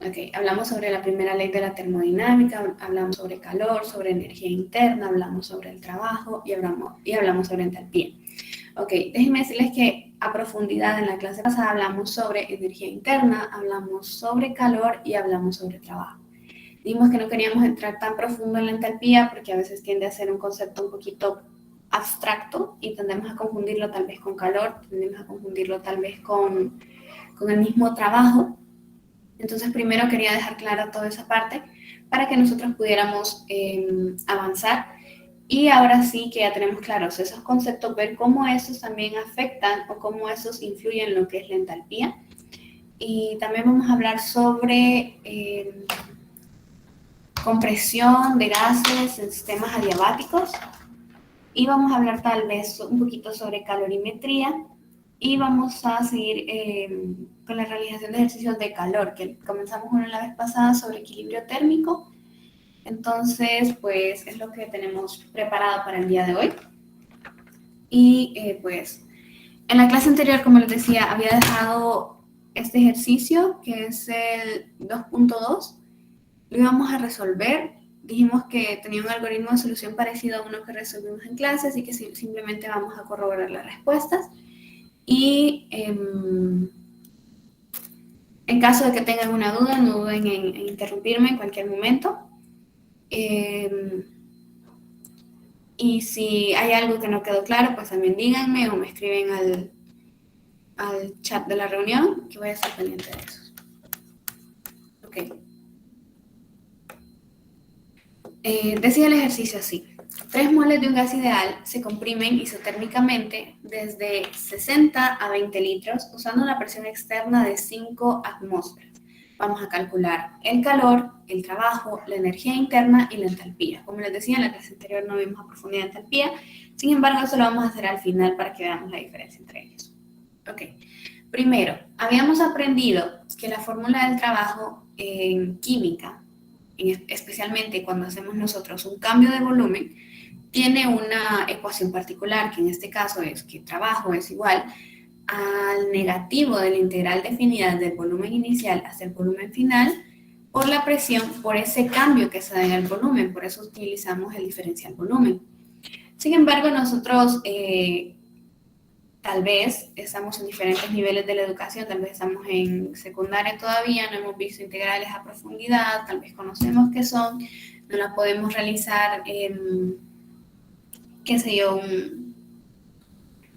Ok, hablamos sobre la primera ley de la termodinámica, hablamos sobre calor, sobre energía interna, hablamos sobre el trabajo y hablamos sobre entalpía. Ok, déjenme decirles que a profundidad en la clase pasada hablamos sobre energía interna, hablamos sobre calor y hablamos sobre trabajo. Dijimos que no queríamos entrar tan profundo en la entalpía porque a veces tiende a ser un concepto un poquito abstracto y tendemos a confundirlo tal vez con calor, tendemos a confundirlo tal vez con el mismo trabajo. Entonces primero quería dejar clara toda esa parte para que nosotros pudiéramos avanzar y ahora sí que ya tenemos claros esos conceptos, ver cómo esos también afectan o cómo esos influyen en lo que es la entalpía. Y también vamos a hablar sobre compresión de gases en sistemas adiabáticos y vamos a hablar tal vez un poquito sobre calorimetría y vamos a seguir con la realización de ejercicios de calor, que comenzamos uno la vez pasada sobre equilibrio térmico. Entonces, pues es lo que tenemos preparado para el día de hoy. Y pues en la clase anterior, como les decía, había dejado este ejercicio, que es el 2.2. Lo íbamos a resolver. Dijimos que tenía un algoritmo de solución parecido a uno que resolvimos en clase, así que simplemente vamos a corroborar las respuestas. Y en caso de que tengan alguna duda, no duden en interrumpirme en cualquier momento. Y si hay algo que no quedó claro, pues también díganme o me escriben al chat de la reunión, que voy a estar pendiente de eso. Ok. Decía el ejercicio así. 3 moles de un gas ideal se comprimen isotérmicamente desde 60 a 20 litros usando una presión externa de 5 atmósferas. Vamos a calcular el calor, el trabajo, la energía interna y la entalpía. Como les decía, en la clase anterior no vimos a profundidad entalpía, sin embargo, eso lo vamos a hacer al final para que veamos la diferencia entre ellos. Ok, primero, habíamos aprendido que la fórmula del trabajo en química, especialmente cuando hacemos nosotros un cambio de volumen, tiene una ecuación particular, que en este caso es que trabajo es igual al negativo de la integral definida del volumen inicial hasta el volumen final por la presión por ese cambio que se da en el volumen, por eso utilizamos el diferencial volumen. Sin embargo, nosotros tal vez estamos en diferentes niveles de la educación, tal vez estamos en secundaria todavía, no hemos visto integrales a profundidad, tal vez conocemos qué son, no las podemos realizar qué sé yo,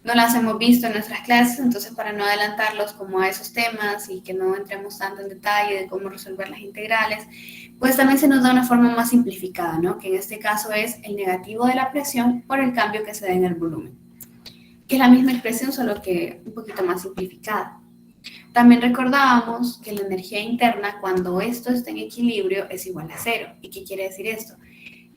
no las hemos visto en nuestras clases, entonces para no adelantarlos como a esos temas y que no entremos tanto en detalle de cómo resolver las integrales, pues también se nos da una forma más simplificada, ¿no? Que en este caso es el negativo de la presión por el cambio que se da en el volumen, que es la misma expresión, solo que un poquito más simplificada. También recordábamos que la energía interna, cuando esto está en equilibrio, es igual a cero. ¿Y qué quiere decir esto?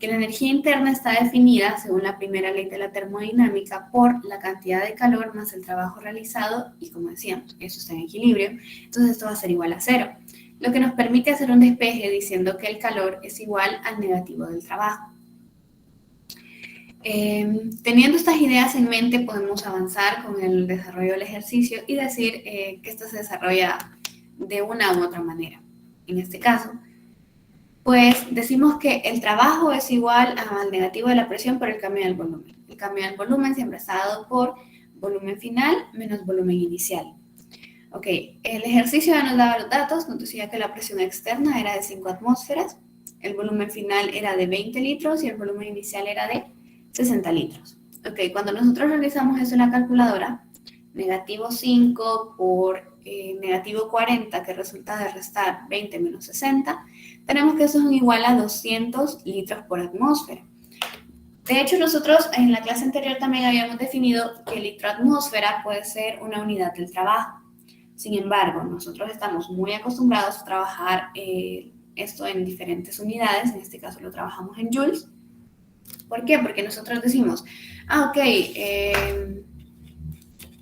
Que la energía interna está definida, según la primera ley de la termodinámica, por la cantidad de calor más el trabajo realizado, y como decíamos, eso está en equilibrio, entonces esto va a ser igual a cero, lo que nos permite hacer un despeje diciendo que el calor es igual al negativo del trabajo. Teniendo estas ideas en mente, podemos avanzar con el desarrollo del ejercicio y decir que esto se desarrolla de una u otra manera. En este caso, pues decimos que el trabajo es igual al negativo de la presión por el cambio del volumen. El cambio del volumen siempre está dado por volumen final menos volumen inicial. Ok, el ejercicio ya nos daba los datos, nos decía que la presión externa era de 5 atmósferas, el volumen final era de 20 litros y el volumen inicial era de 60 litros. Ok, cuando nosotros realizamos eso en la calculadora, negativo 5 por negativo 40, que resulta de restar 20 menos 60, tenemos que eso es igual a 200 litros por atmósfera. De hecho, nosotros en la clase anterior también habíamos definido que litro atmósfera puede ser una unidad del trabajo. Sin embargo, nosotros estamos muy acostumbrados a trabajar esto en diferentes unidades, en este caso lo trabajamos en joules. ¿Por qué? Porque nosotros decimos,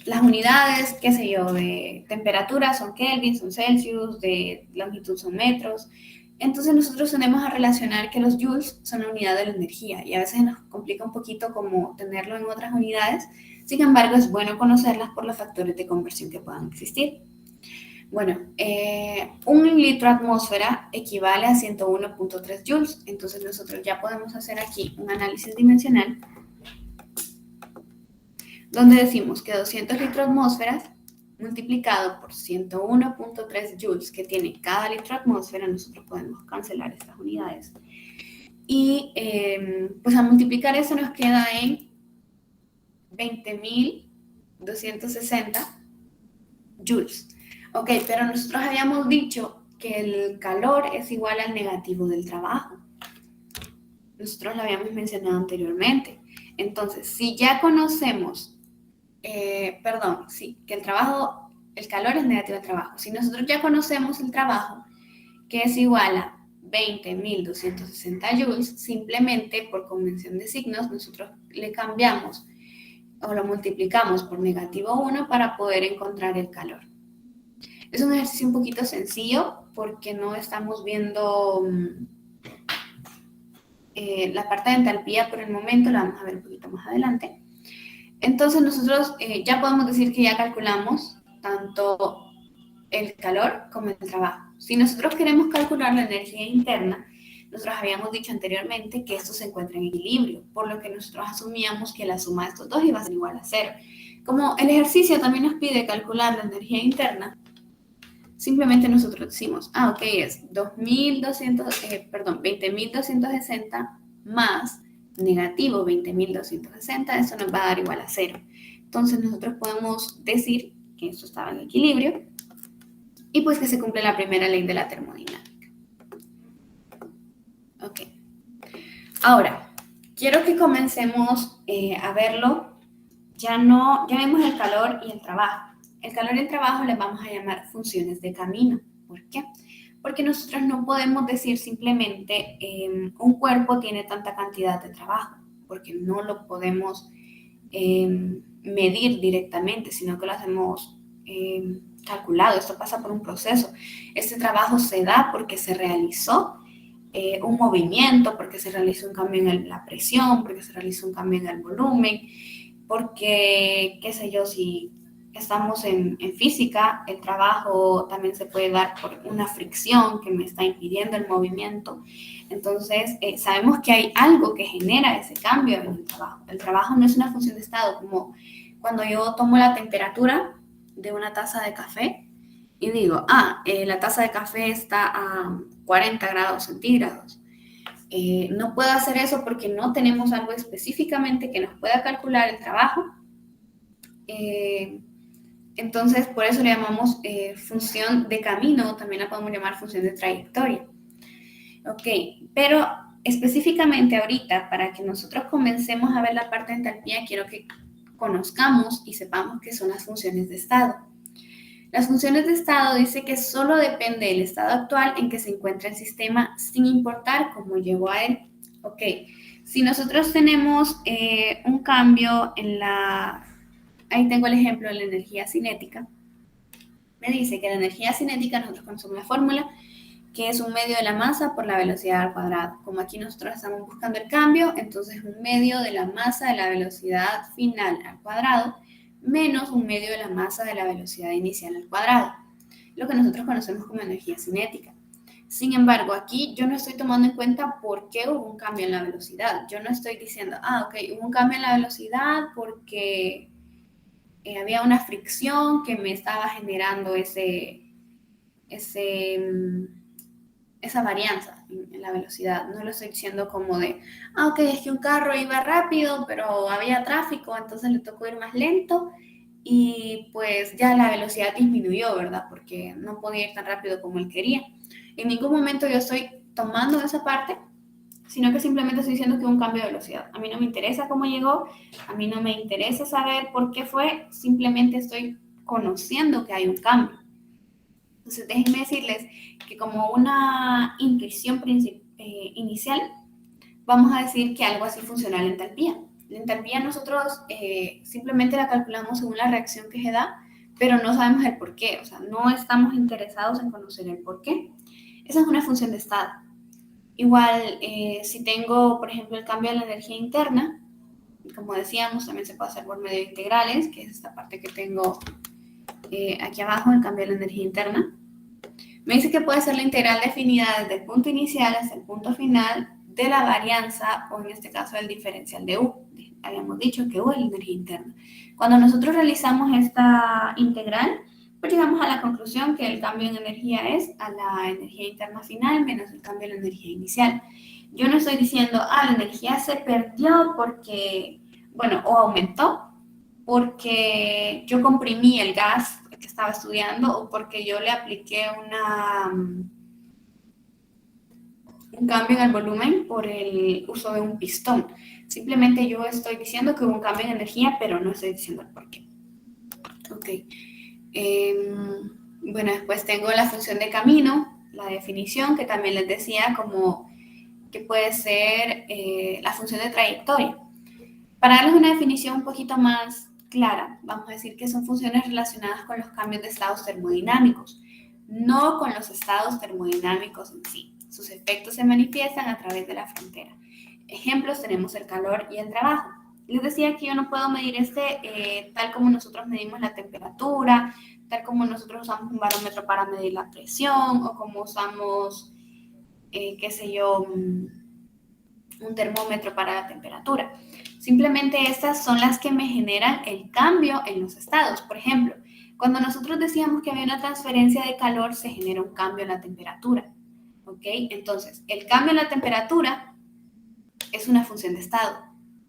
las unidades, qué sé yo, de temperatura son Kelvin, son Celsius, de longitud son metros. Entonces nosotros tendemos a relacionar que los joules son la unidad de la energía y a veces nos complica un poquito como tenerlo en otras unidades. Sin embargo, es bueno conocerlas por los factores de conversión que puedan existir. Bueno, 1 litro atmósfera equivale a 101.3 joules. Entonces nosotros ya podemos hacer aquí un análisis dimensional donde decimos que 200 litros atmósferas multiplicado por 101.3 joules que tiene cada litro atmósfera, nosotros podemos cancelar estas unidades. Y pues al multiplicar eso nos queda en 20.260 joules. Ok, pero nosotros habíamos dicho que el calor es igual al negativo del trabajo. Nosotros lo habíamos mencionado anteriormente. Entonces, si ya conocemos, que el calor es negativo al trabajo. Si nosotros ya conocemos el trabajo, que es igual a 20.260 joules, simplemente por convención de signos, nosotros le cambiamos o lo multiplicamos por -1 para poder encontrar el calor. Es un ejercicio un poquito sencillo porque no estamos viendo la parte de entalpía por el momento, la vamos a ver un poquito más adelante. Entonces nosotros ya podemos decir que ya calculamos tanto el calor como el trabajo. Si nosotros queremos calcular la energía interna, nosotros habíamos dicho anteriormente que esto se encuentra en equilibrio, por lo que nosotros asumíamos que la suma de estos dos iba a ser igual a 0. Como el ejercicio también nos pide calcular la energía interna, simplemente nosotros decimos, ok, es 20.260 más negativo 20.260, eso nos va a dar igual a 0. Entonces nosotros podemos decir que esto estaba en equilibrio y pues que se cumple la primera ley de la termodinámica. Ok. Ahora, quiero que comencemos a verlo. Ya vimos el calor y el trabajo. El calor y el trabajo les vamos a llamar funciones de camino. ¿Por qué? Porque nosotros no podemos decir simplemente un cuerpo tiene tanta cantidad de trabajo, porque no lo podemos medir directamente, sino que lo hacemos calculado. Esto pasa por un proceso. Este trabajo se da porque se realizó un movimiento, porque se realizó un cambio en la presión, porque se realizó un cambio en el volumen, porque, qué sé yo, si estamos en física, el trabajo también se puede dar por una fricción que me está impidiendo el movimiento. Entonces, sabemos que hay algo que genera ese cambio en el trabajo. El trabajo no es una función de estado, como cuando yo tomo la temperatura de una taza de café y digo, la taza de café está a 40 grados centígrados. No puedo hacer eso porque no tenemos algo específicamente que nos pueda calcular el trabajo. Entonces, por eso le llamamos función de camino, también la podemos llamar función de trayectoria. Ok, pero específicamente ahorita, para que nosotros comencemos a ver la parte de entalpía, quiero que conozcamos y sepamos qué son las funciones de estado. Las funciones de estado dice que solo depende del estado actual en que se encuentra el sistema, sin importar cómo llegó a él. Ok, si nosotros tenemos un cambio en ahí tengo el ejemplo de la energía cinética. Me dice que la energía cinética, nosotros conocemos la fórmula, que es un medio de la masa por la velocidad al cuadrado. Como aquí nosotros estamos buscando el cambio, entonces un medio de la masa de la velocidad final al cuadrado menos un medio de la masa de la velocidad inicial al cuadrado, lo que nosotros conocemos como energía cinética. Sin embargo, aquí yo no estoy tomando en cuenta por qué hubo un cambio en la velocidad. Yo no estoy diciendo, hubo un cambio en la velocidad porque había una fricción que me estaba generando esa varianza en la velocidad. No lo estoy diciendo como de, es que un carro iba rápido, pero había tráfico, entonces le tocó ir más lento y pues ya la velocidad disminuyó, ¿verdad? Porque no podía ir tan rápido como él quería. En ningún momento yo estoy tomando esa parte, sino que simplemente estoy diciendo que hubo un cambio de velocidad. A mí no me interesa cómo llegó, a mí no me interesa saber por qué fue, simplemente estoy conociendo que hay un cambio. Entonces, déjenme decirles que como una intuición inicial, vamos a decir que algo así funciona la entalpía. La entalpía nosotros simplemente la calculamos según la reacción que se da, pero no sabemos el por qué, o sea, no estamos interesados en conocer el por qué. Esa es una función de estado. Igual, si tengo, por ejemplo, el cambio de la energía interna, como decíamos, también se puede hacer por medio de integrales, que es esta parte que tengo aquí abajo el cambio de la energía interna. Me dice que puede ser la integral definida desde el punto inicial hasta el punto final de la varianza, o en este caso el diferencial de U. Habíamos dicho que U es la energía interna. Cuando nosotros realizamos esta integral, pues llegamos a la conclusión que el cambio en energía es a la energía interna final menos el cambio en la energía inicial. Yo no estoy diciendo, la energía se perdió porque, bueno, o aumentó porque yo comprimí el gas que estaba estudiando o porque yo le apliqué un cambio en el volumen por el uso de un pistón. Simplemente yo estoy diciendo que hubo un cambio en energía, pero no estoy diciendo el por qué. Ok. Bueno, después tengo la función de camino, la definición que también les decía como que puede ser la función de trayectoria. Para darles una definición un poquito más clara, vamos a decir que son funciones relacionadas con los cambios de estados termodinámicos, no con los estados termodinámicos en sí. Sus efectos se manifiestan a través de la frontera. Ejemplos tenemos el calor y el trabajo. Les decía que yo no puedo medir tal como nosotros medimos la temperatura, tal como nosotros usamos un barómetro para medir la presión o como usamos, qué sé yo, un termómetro para la temperatura. Simplemente estas son las que me generan el cambio en los estados. Por ejemplo, cuando nosotros decíamos que había una transferencia de calor, se genera un cambio en la temperatura. ¿Ok? Entonces, el cambio en la temperatura es una función de estado,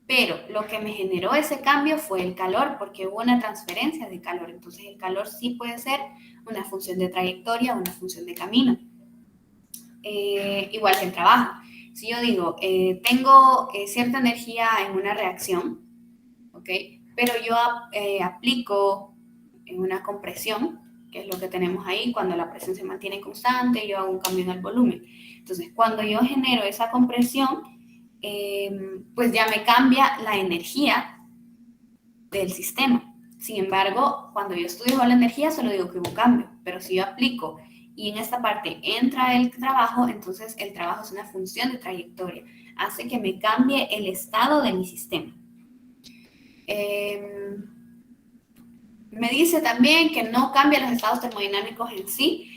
pero lo que me generó ese cambio fue el calor, porque hubo una transferencia de calor. Entonces, el calor sí puede ser una función de trayectoria o una función de camino. Igual que el trabajo. Si yo digo, tengo cierta energía en una reacción, ¿ok? Pero yo aplico una compresión, que es lo que tenemos ahí, cuando la presión se mantiene constante, yo hago un cambio en el volumen. Entonces, cuando yo genero esa compresión, pues ya me cambia la energía del sistema. Sin embargo, cuando yo estudio la energía, solo digo que hubo cambio, pero si yo aplico y en esta parte entra el trabajo, entonces el trabajo es una función de trayectoria, hace que me cambie el estado de mi sistema. Me dice también que no cambia los estados termodinámicos en sí.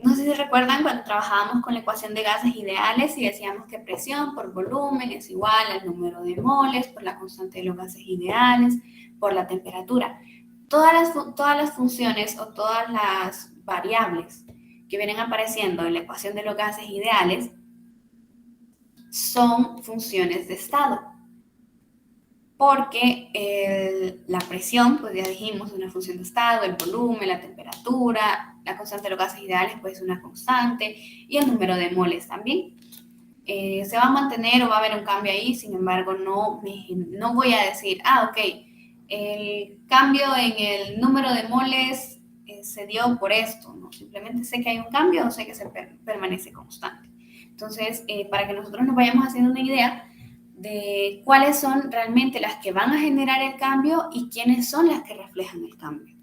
No sé si recuerdan cuando trabajábamos con la ecuación de gases ideales y decíamos que presión por volumen es igual al número de moles por la constante de los gases ideales por la temperatura. Todas las funciones o todas las variables que vienen apareciendo en la ecuación de los gases ideales son funciones de estado. Porque la presión, pues ya dijimos, es una función de estado, el volumen, la temperatura, la constante de los gases ideales, pues es una constante, y el número de moles también. Se va a mantener o va a haber un cambio ahí, sin embargo, no voy a decir, ok, el cambio en el número de moles se dio por esto, no, simplemente sé que hay un cambio o sé que se permanece constante. Entonces, para que nosotros nos vayamos haciendo una idea de cuáles son realmente las que van a generar el cambio y quiénes son las que reflejan el cambio.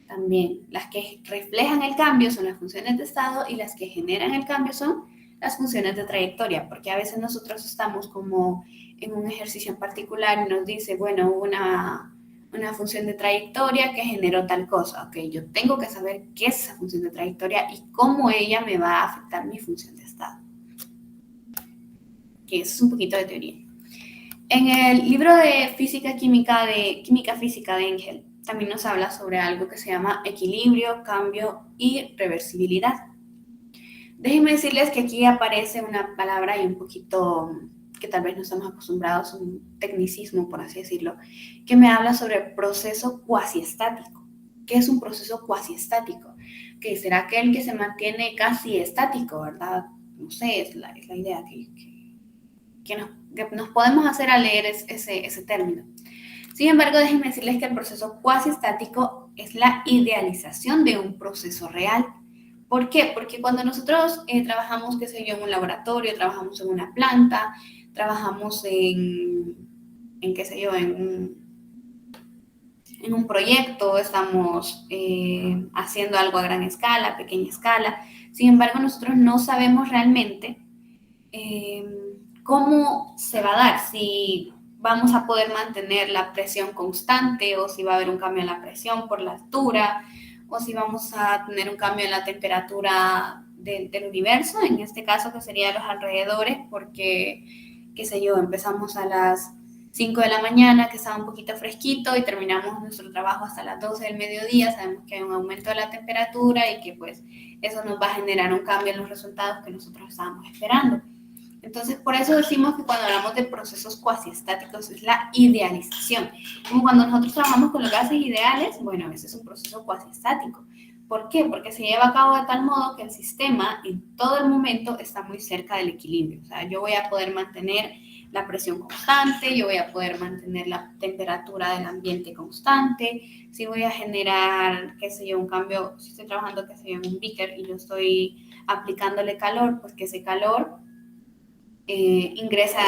También las que reflejan el cambio son las funciones de estado y las que generan el cambio son las funciones de trayectoria, porque a veces nosotros estamos como en un ejercicio en particular y nos dice, bueno, hubo una función de trayectoria que generó tal cosa. Ok, yo tengo que saber qué es esa función de trayectoria y cómo ella me va a afectar mi función de estado. Que eso es un poquito de teoría. En el libro de Química Física de Engel, también nos habla sobre algo que se llama equilibrio, cambio y reversibilidad. Déjenme decirles que aquí aparece una palabra y un poquito que tal vez no estamos acostumbrados, un tecnicismo, por así decirlo, que me habla sobre proceso cuasiestático. ¿Qué es un proceso cuasiestático? Que será aquel que se mantiene casi estático, ¿verdad? No sé, es la idea que nos podemos hacer al leer ese término. Sin embargo, déjenme decirles que el proceso cuasiestático es la idealización de un proceso real. ¿Por qué? Porque cuando nosotros trabajamos, qué sé yo, en un laboratorio, trabajamos en una planta, trabajamos en qué sé yo, en un proyecto, estamos haciendo algo a gran escala, pequeña escala. Sin embargo, nosotros no sabemos realmente cómo se va a dar, si vamos a poder mantener la presión constante o si va a haber un cambio en la presión por la altura o si vamos a tener un cambio en la temperatura del universo, en este caso que sería los alrededores, porque, qué sé yo, empezamos a las 5 de la mañana, que estaba un poquito fresquito, y terminamos nuestro trabajo hasta las 12 del mediodía. Sabemos que hay un aumento de la temperatura y que pues eso nos va a generar un cambio en los resultados que nosotros estábamos esperando. Entonces, por eso decimos que cuando hablamos de procesos cuasiestáticos es la idealización. Como cuando nosotros trabajamos con los gases ideales, bueno, ese es un proceso cuasiestático. ¿Por qué? Porque se lleva a cabo de tal modo que el sistema en todo el momento está muy cerca del equilibrio. O sea, yo voy a poder mantener la presión constante, yo voy a poder mantener la temperatura del ambiente constante, si voy a generar, qué sé yo, un cambio, si estoy trabajando, qué sé yo, en un beaker y yo estoy aplicándole calor, pues que ese calor ingresa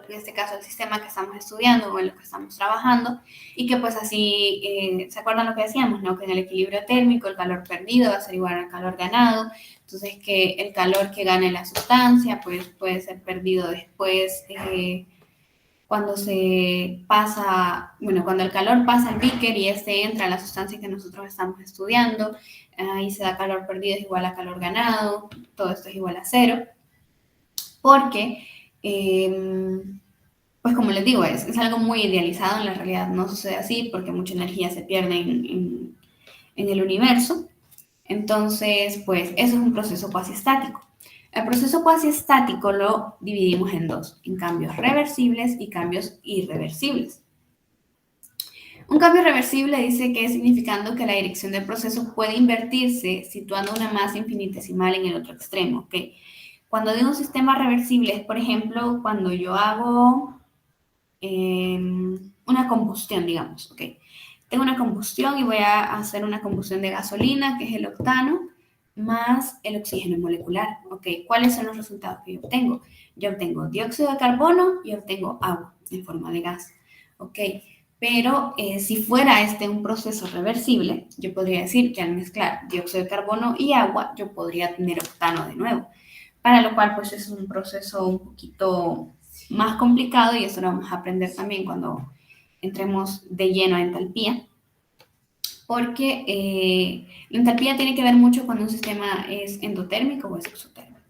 en este caso al sistema que estamos estudiando o en lo que estamos trabajando, y que pues así, ¿se acuerdan lo que decíamos? ¿No? Que en el equilibrio térmico el calor perdido va a ser igual al calor ganado, entonces que el calor que gane la sustancia pues puede ser perdido después cuando se pasa, bueno, cuando el calor pasa al beaker y este entra a la sustancia que nosotros estamos estudiando, ahí se da calor perdido es igual a calor ganado, todo esto es igual a cero. Porque, pues como les digo, es algo muy idealizado, en la realidad no sucede así porque mucha energía se pierde en el universo. Entonces, pues eso es un proceso cuasiestático. El proceso cuasiestático lo dividimos en dos, en cambios reversibles y cambios irreversibles. Un cambio reversible dice que es significando que la dirección del proceso puede invertirse situando una masa infinitesimal en el otro extremo, ¿ok? Cuando digo un sistema reversible es, por ejemplo, cuando yo hago una combustión, digamos, ¿ok? Tengo una combustión y voy a hacer una combustión de gasolina, que es el octano, más el oxígeno molecular, ¿ok? ¿Cuáles son los resultados que yo obtengo? Yo obtengo dióxido de carbono y obtengo agua en forma de gas, ¿ok? Pero si fuera un proceso reversible, yo podría decir que al mezclar dióxido de carbono y agua, yo podría tener octano de nuevo, para lo cual pues es un proceso un poquito más complicado, y eso lo vamos a aprender también cuando entremos de lleno a entalpía, porque la entalpía tiene que ver mucho cuando un sistema es endotérmico o es exotérmico.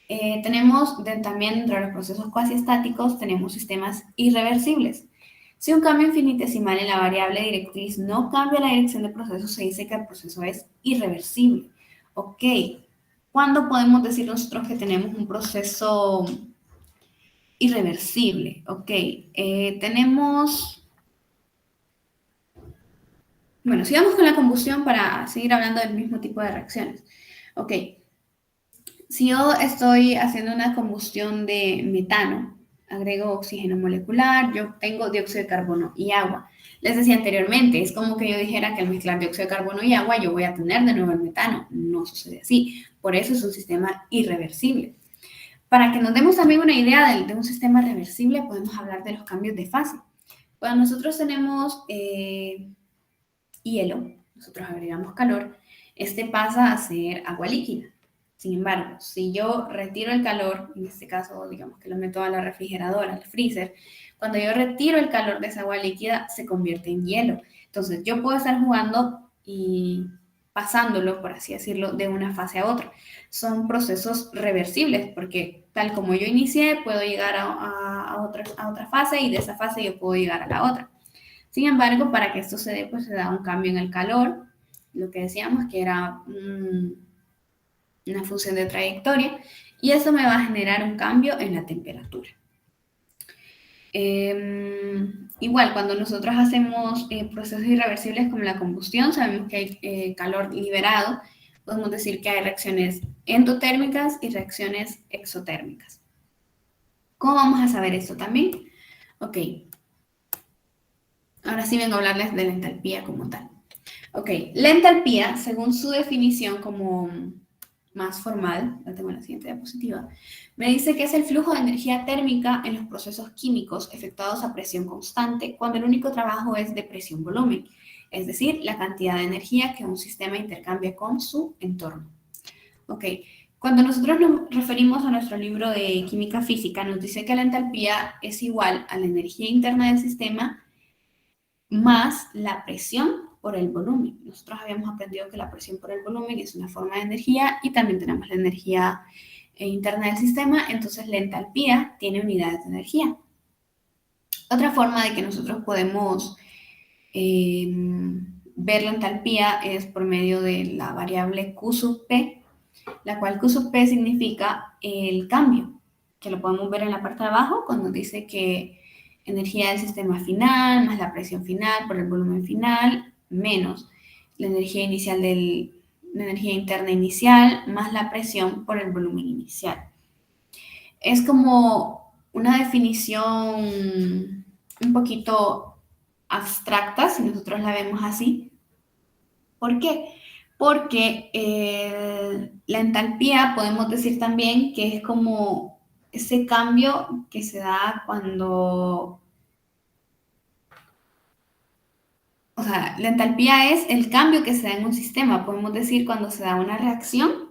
Tenemos también dentro de los procesos cuasiestáticos, tenemos sistemas irreversibles. Si un cambio infinitesimal en la variable directriz no cambia la dirección del proceso, se dice que el proceso es irreversible. Ok, ¿cuándo podemos decir nosotros que tenemos un proceso irreversible? Ok, tenemos... Bueno, sigamos con la combustión para seguir hablando del mismo tipo de reacciones. Ok, si yo estoy haciendo una combustión de metano, agrego oxígeno molecular, yo tengo dióxido de carbono y agua. Les decía anteriormente, es como que yo dijera que al mezclar dióxido de carbono y agua yo voy a tener de nuevo el metano. No sucede así. Por eso es un sistema irreversible. Para que nos demos también una idea de un sistema reversible, podemos hablar de los cambios de fase. Cuando nosotros tenemos hielo, nosotros agregamos calor, este pasa a ser agua líquida. Sin embargo, si yo retiro el calor, en este caso, digamos que lo meto a la refrigeradora, al freezer, cuando yo retiro el calor de esa agua líquida, se convierte en hielo. Entonces, yo puedo estar jugando y pasándolo, por así decirlo, de una fase a otra. Son procesos reversibles, porque tal como yo inicié, puedo llegar a otra fase, y de esa fase yo puedo llegar a la otra. Sin embargo, para que esto se dé, pues se da un cambio en el calor, lo que decíamos que era una función de trayectoria, y eso me va a generar un cambio en la temperatura. Igual, cuando nosotros hacemos procesos irreversibles como la combustión, sabemos que hay calor liberado, podemos decir que hay reacciones endotérmicas y reacciones exotérmicas. ¿Cómo vamos a saber esto también? Ok, ahora sí vengo a hablarles de la entalpía como tal. Ok, la entalpía, según su definición como más formal, la tengo en la siguiente diapositiva, me dice que es el flujo de energía térmica en los procesos químicos efectuados a presión constante cuando el único trabajo es de presión-volumen, es decir, la cantidad de energía que un sistema intercambia con su entorno. Ok, cuando nosotros nos referimos a nuestro libro de química física, nos dice que la entalpía es igual a la energía interna del sistema más la presión por el volumen. Nosotros habíamos aprendido que la presión por el volumen es una forma de energía y también tenemos la energía interna del sistema, entonces la entalpía tiene unidades de energía. Otra forma de que nosotros podemos ver la entalpía es por medio de la variable Q sub P, la cual Q sub P significa el cambio, que lo podemos ver en la parte de abajo cuando dice que energía del sistema final más la presión final por el volumen final menos la energía inicial la energía interna inicial más la presión por el volumen inicial. Es como una definición un poquito abstracta, si nosotros la vemos así. ¿Por qué? Porque la entalpía podemos decir también que es como ese cambio que se da cuando, o sea, la entalpía es el cambio que se da en un sistema, podemos decir cuando se da una reacción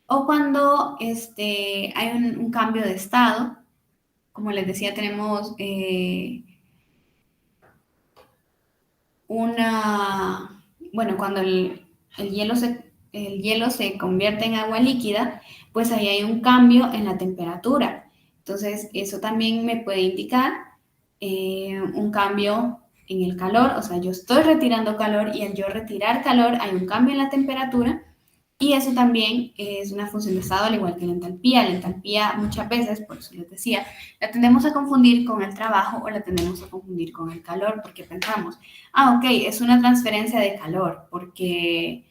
o cuando hay un cambio de estado. Como les decía, tenemos cuando el hielo se convierte en agua líquida, pues ahí hay un cambio en la temperatura. Entonces, eso también me puede indicar un cambio en el calor, o sea, yo estoy retirando calor y al yo retirar calor hay un cambio en la temperatura y eso también es una función de estado, al igual que la entalpía. La entalpía muchas veces, por eso les decía, la tendemos a confundir con el trabajo o la tendemos a confundir con el calor, porque pensamos, ok, es una transferencia de calor, porque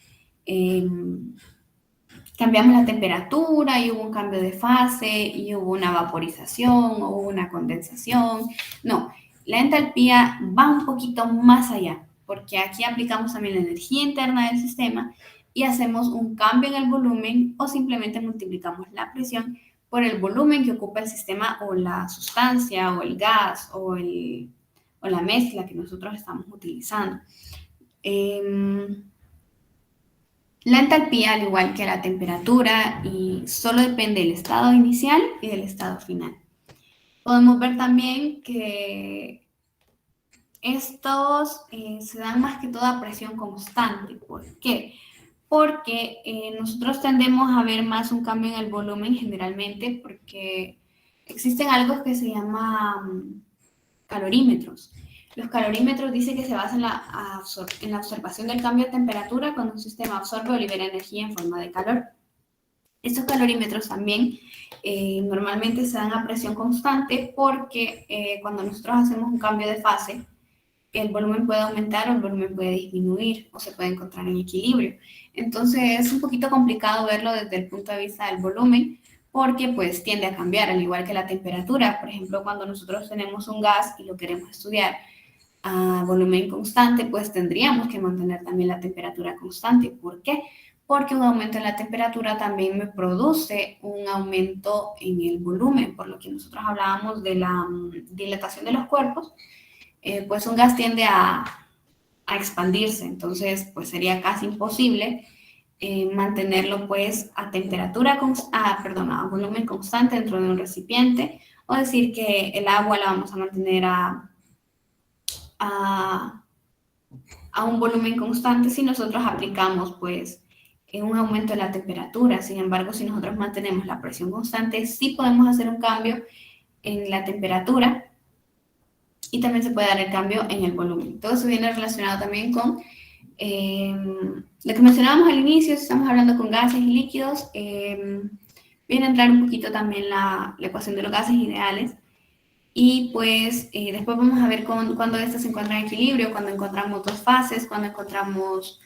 cambiamos la temperatura y hubo un cambio de fase y hubo una vaporización o hubo una condensación. No, la entalpía va un poquito más allá, porque aquí aplicamos también la energía interna del sistema y hacemos un cambio en el volumen o simplemente multiplicamos la presión por el volumen que ocupa el sistema o la sustancia o el gas o la mezcla que nosotros estamos utilizando. La entalpía, al igual que la temperatura, y solo depende del estado inicial y del estado final. Podemos ver también que estos se dan más que todo a presión constante. ¿Por qué? Porque nosotros tendemos a ver más un cambio en el volumen generalmente porque existen algo que se llama calorímetros. Los calorímetros dicen que se basan en la observación del cambio de temperatura cuando un sistema absorbe o libera energía en forma de calor. Estos calorímetros también normalmente se dan a presión constante porque cuando nosotros hacemos un cambio de fase, el volumen puede aumentar o el volumen puede disminuir o se puede encontrar en equilibrio. Entonces es un poquito complicado verlo desde el punto de vista del volumen porque pues tiende a cambiar, al igual que la temperatura. Por ejemplo, cuando nosotros tenemos un gas y lo queremos estudiar a volumen constante, pues tendríamos que mantener también la temperatura constante. ¿Por qué? Porque un aumento en la temperatura también me produce un aumento en el volumen, por lo que nosotros hablábamos de la dilatación de los cuerpos, pues un gas tiende a expandirse, entonces pues sería casi imposible mantenerlo pues a a volumen constante dentro de un recipiente, o decir que el agua la vamos a mantener a un volumen constante si nosotros aplicamos pues un aumento de la temperatura. Sin embargo, si nosotros mantenemos la presión constante, sí podemos hacer un cambio en la temperatura y también se puede dar el cambio en el volumen. Todo eso viene relacionado también con lo que mencionábamos al inicio. Si estamos hablando con gases y líquidos, viene a entrar un poquito también la ecuación de los gases ideales. Y pues después vamos a ver cuando estas se encuentran en equilibrio, cuando encontramos dos fases, cuando encontramos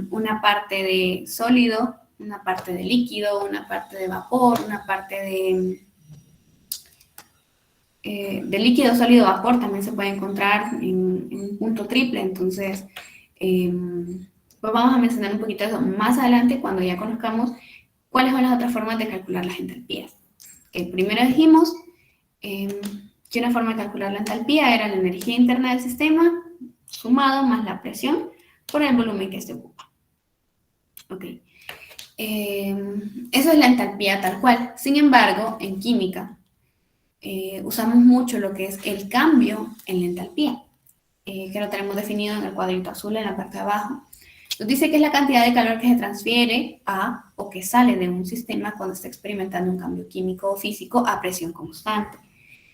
una parte de sólido, una parte de líquido, una parte de vapor, una parte de líquido, sólido, vapor, también se puede encontrar en un punto triple. Entonces, pues vamos a mencionar un poquito eso más adelante cuando ya conozcamos cuáles son las otras formas de calcular las entalpías. Primero dijimos que una forma de calcular la entalpía era la energía interna del sistema sumado más la presión por el volumen que se ocupa. Ok. Eso es la entalpía tal cual. Sin embargo, en química usamos mucho lo que es el cambio en la entalpía. que lo tenemos definido en el cuadrito azul en la parte de abajo. Nos dice que es la cantidad de calor que se transfiere a o que sale de un sistema cuando está experimentando un cambio químico o físico a presión constante.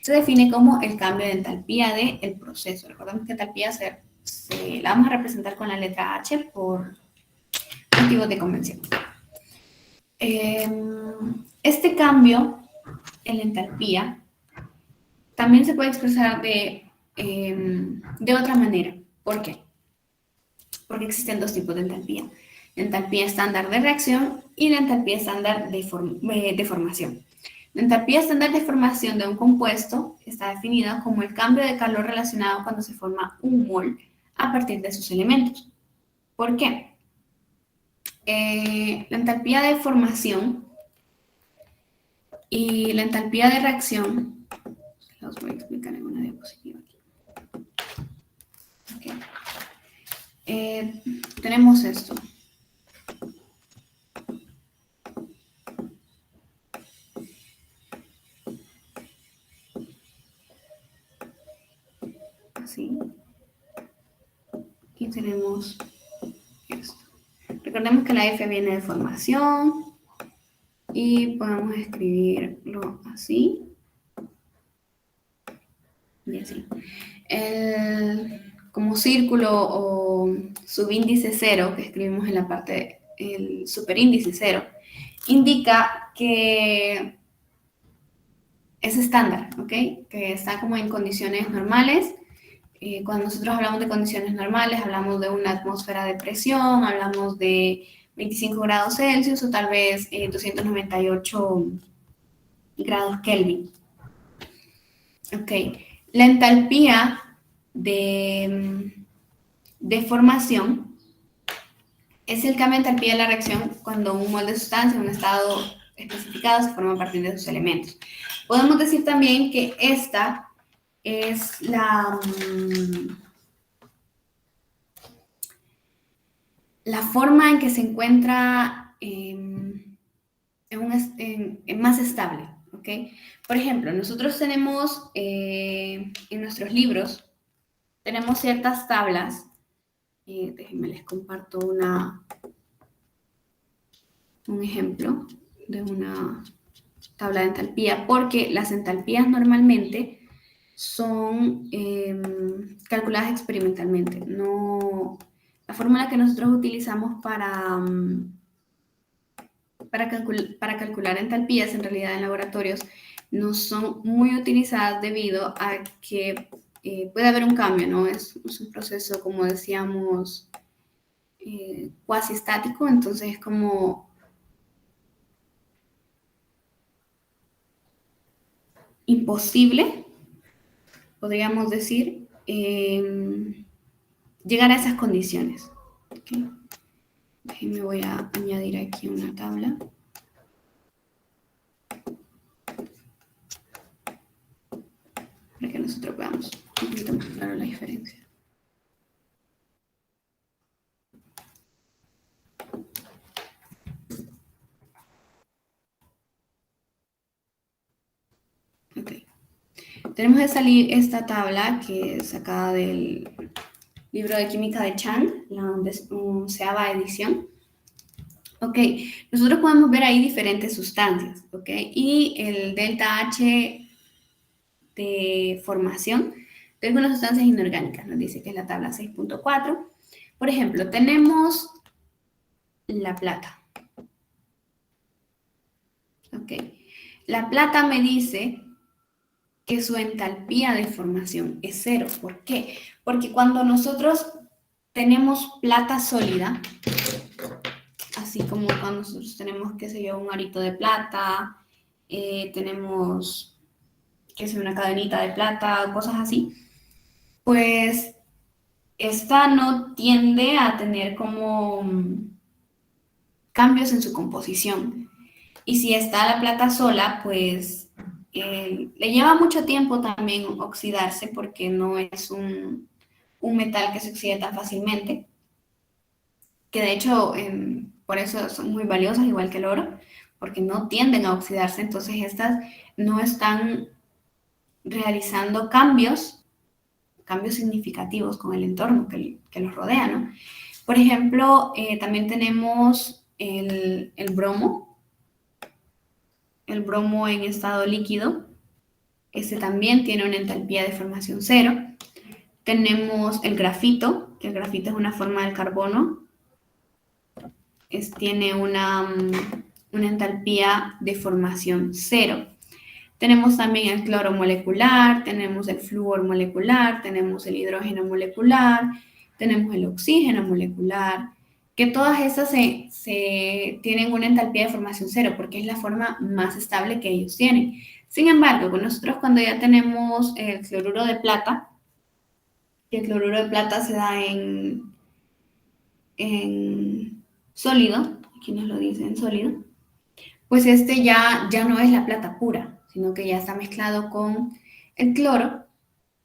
Se define como el cambio de entalpía del proceso. Recordemos que entalpía la vamos a representar con la letra H por motivos de convención. Este cambio en la entalpía también se puede expresar de otra manera. ¿Por qué? Porque existen dos tipos de entalpía. La entalpía estándar de reacción y la entalpía estándar de formación. La entalpía estándar de formación de un compuesto está definida como el cambio de calor relacionado cuando se forma un mol a partir de sus elementos. ¿Por qué? La entalpía de formación y la entalpía de reacción, los voy a explicar en una diapositiva aquí. Okay. Tenemos esto. Así. Y tenemos esto. Recordemos que la F viene de formación y podemos escribirlo así. Y así. Como círculo o subíndice 0, que escribimos en la parte, el superíndice 0, indica que es estándar, ¿ok? Que está como en condiciones normales. Cuando nosotros hablamos de condiciones normales, hablamos de una atmósfera de presión, hablamos de 25 grados Celsius o tal vez 298 grados Kelvin. Ok, la entalpía de formación es el cambio de entalpía de la reacción cuando un mol de sustancia en un estado especificado se forma a partir de sus elementos. Podemos decir también que esta es la forma en que se encuentra más estable, ¿ok? Por ejemplo, nosotros tenemos en nuestros libros, tenemos ciertas tablas, déjenme les comparto un ejemplo de una tabla de entalpía, porque las entalpías normalmente son calculadas experimentalmente. No, la fórmula que nosotros utilizamos para calcular entalpías en realidad en laboratorios no son muy utilizadas debido a que puede haber un cambio, ¿no? Es un proceso, como decíamos, cuasi estático, entonces es como imposible, podríamos decir, llegar a esas condiciones. ¿Okay? Me voy a añadir aquí una tabla. Para que nosotros veamos un poquito más claro la diferencia. Okay. Tenemos esta tabla que es sacada del libro de química de Chang, la 11ª edición. Ok, nosotros podemos ver ahí diferentes sustancias, ok, y el delta H de formación de algunas sustancias inorgánicas, nos dice que es la tabla 6.4. Por ejemplo, tenemos la plata. Ok, la plata me dice que su entalpía de formación es 0. ¿Por qué? Porque cuando nosotros tenemos plata sólida, así como cuando nosotros tenemos, qué sé yo, un arito de plata, tenemos, qué sé yo, una cadenita de plata, cosas así, pues esta no tiende a tener como cambios en su composición. Y si está la plata sola, pues le lleva mucho tiempo también oxidarse porque no es un metal que se oxida tan fácilmente, que de hecho por eso son muy valiosas, igual que el oro, porque no tienden a oxidarse, entonces estas no están realizando cambios cambios significativos con el entorno que los rodea, ¿no? Por ejemplo, también tenemos el bromo en estado líquido. Este también tiene una entalpía de formación cero. Tenemos el grafito, que el grafito es una forma del carbono. Tiene una entalpía de formación cero. Tenemos también el cloro molecular, tenemos el flúor molecular, tenemos el hidrógeno molecular, tenemos el oxígeno molecular, que todas estas tienen una entalpía de formación cero porque es la forma más estable que ellos tienen. Sin embargo, nosotros cuando ya tenemos el cloruro de plata, que el cloruro de plata se da en sólido, aquí nos lo dice en sólido, pues este ya no es la plata pura, sino que ya está mezclado con el cloro.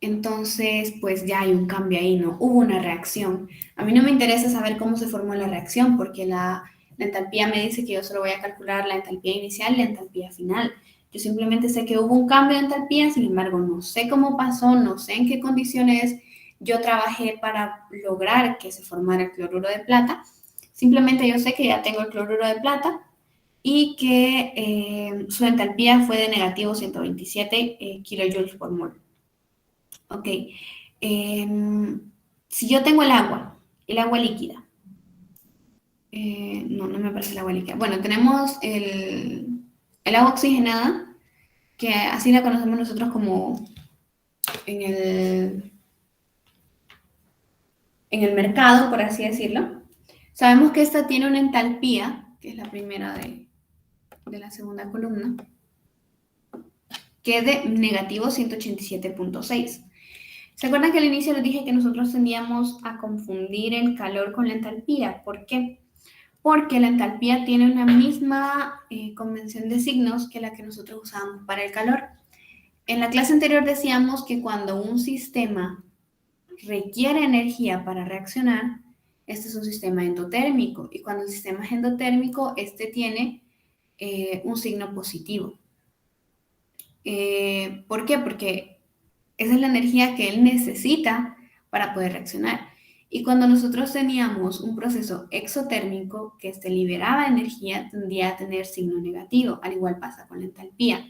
Entonces, pues ya hay un cambio ahí, ¿no? Hubo una reacción. A mí no me interesa saber cómo se formó la reacción, porque la entalpía me dice que yo solo voy a calcular la entalpía inicial y la entalpía final. Yo simplemente sé que hubo un cambio de entalpía, sin embargo, no sé cómo pasó, no sé en qué condiciones yo trabajé para lograr que se formara el cloruro de plata. Simplemente yo sé que ya tengo el cloruro de plata y que su entalpía fue de negativo 127 kilojoules por mol. Ok. Si yo tengo el agua líquida, no me parece el agua líquida. Bueno, tenemos el agua oxigenada, que así la conocemos nosotros como en el mercado, por así decirlo. Sabemos que esta tiene una entalpía, que es la primera de la segunda columna, que es de negativo 187.6. ¿Se acuerdan que al inicio les dije que nosotros tendíamos a confundir el calor con la entalpía? ¿Por qué? Porque la entalpía tiene una misma convención de signos que la que nosotros usamos para el calor. En la clase anterior decíamos que cuando un sistema requiere energía para reaccionar, este es un sistema endotérmico. Y cuando el sistema es endotérmico, este tiene un signo positivo. ¿Por qué? Porque esa es la energía que él necesita para poder reaccionar. Y cuando nosotros teníamos un proceso exotérmico que liberaba energía, tendría a tener signo negativo, al igual pasa con la entalpía.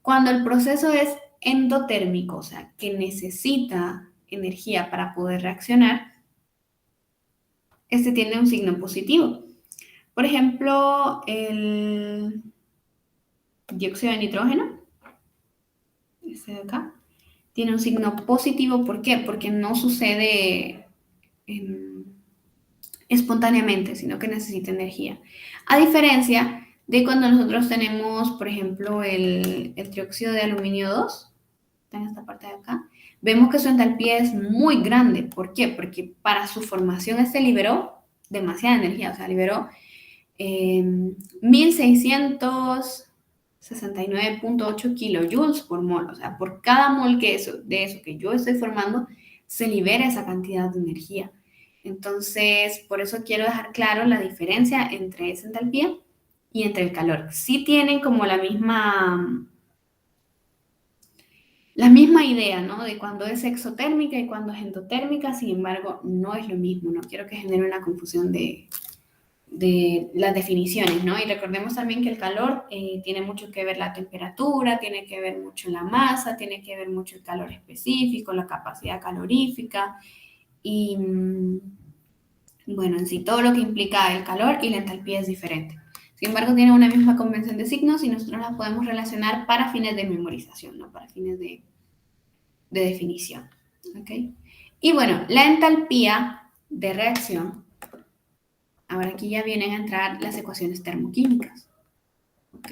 Cuando el proceso es endotérmico, o sea, que necesita energía para poder reaccionar, este tiene un signo positivo. Por ejemplo, el dióxido de nitrógeno, este de acá, tiene un signo positivo. ¿Por qué? Porque no sucede espontáneamente, sino que necesita energía. A diferencia de cuando nosotros tenemos, por ejemplo, el trióxido de aluminio 2, está en esta parte de acá, vemos que su entalpía es muy grande. ¿Por qué? Porque para su formación liberó demasiada energía, o sea, liberó 1669.8 kilojoules por mol. O sea, por cada mol de eso que yo estoy formando, se libera esa cantidad de energía. Entonces, por eso quiero dejar claro la diferencia entre esa entalpía y entre el calor. Sí tienen como la misma idea, ¿no? De cuando es exotérmica y cuando es endotérmica, sin embargo, no es lo mismo. No quiero que genere una confusión de las definiciones, ¿no? Y recordemos también que el calor tiene mucho que ver la temperatura, tiene que ver mucho la masa, tiene que ver mucho el calor específico, la capacidad calorífica y, bueno, en sí todo lo que implica el calor y la entalpía es diferente. Sin embargo, tiene una misma convención de signos y nosotros la podemos relacionar para fines de memorización, ¿no? Para fines de definición, ¿ok? Y bueno, la entalpía de reacción. Ahora aquí ya vienen a entrar las ecuaciones termoquímicas. ¿Ok?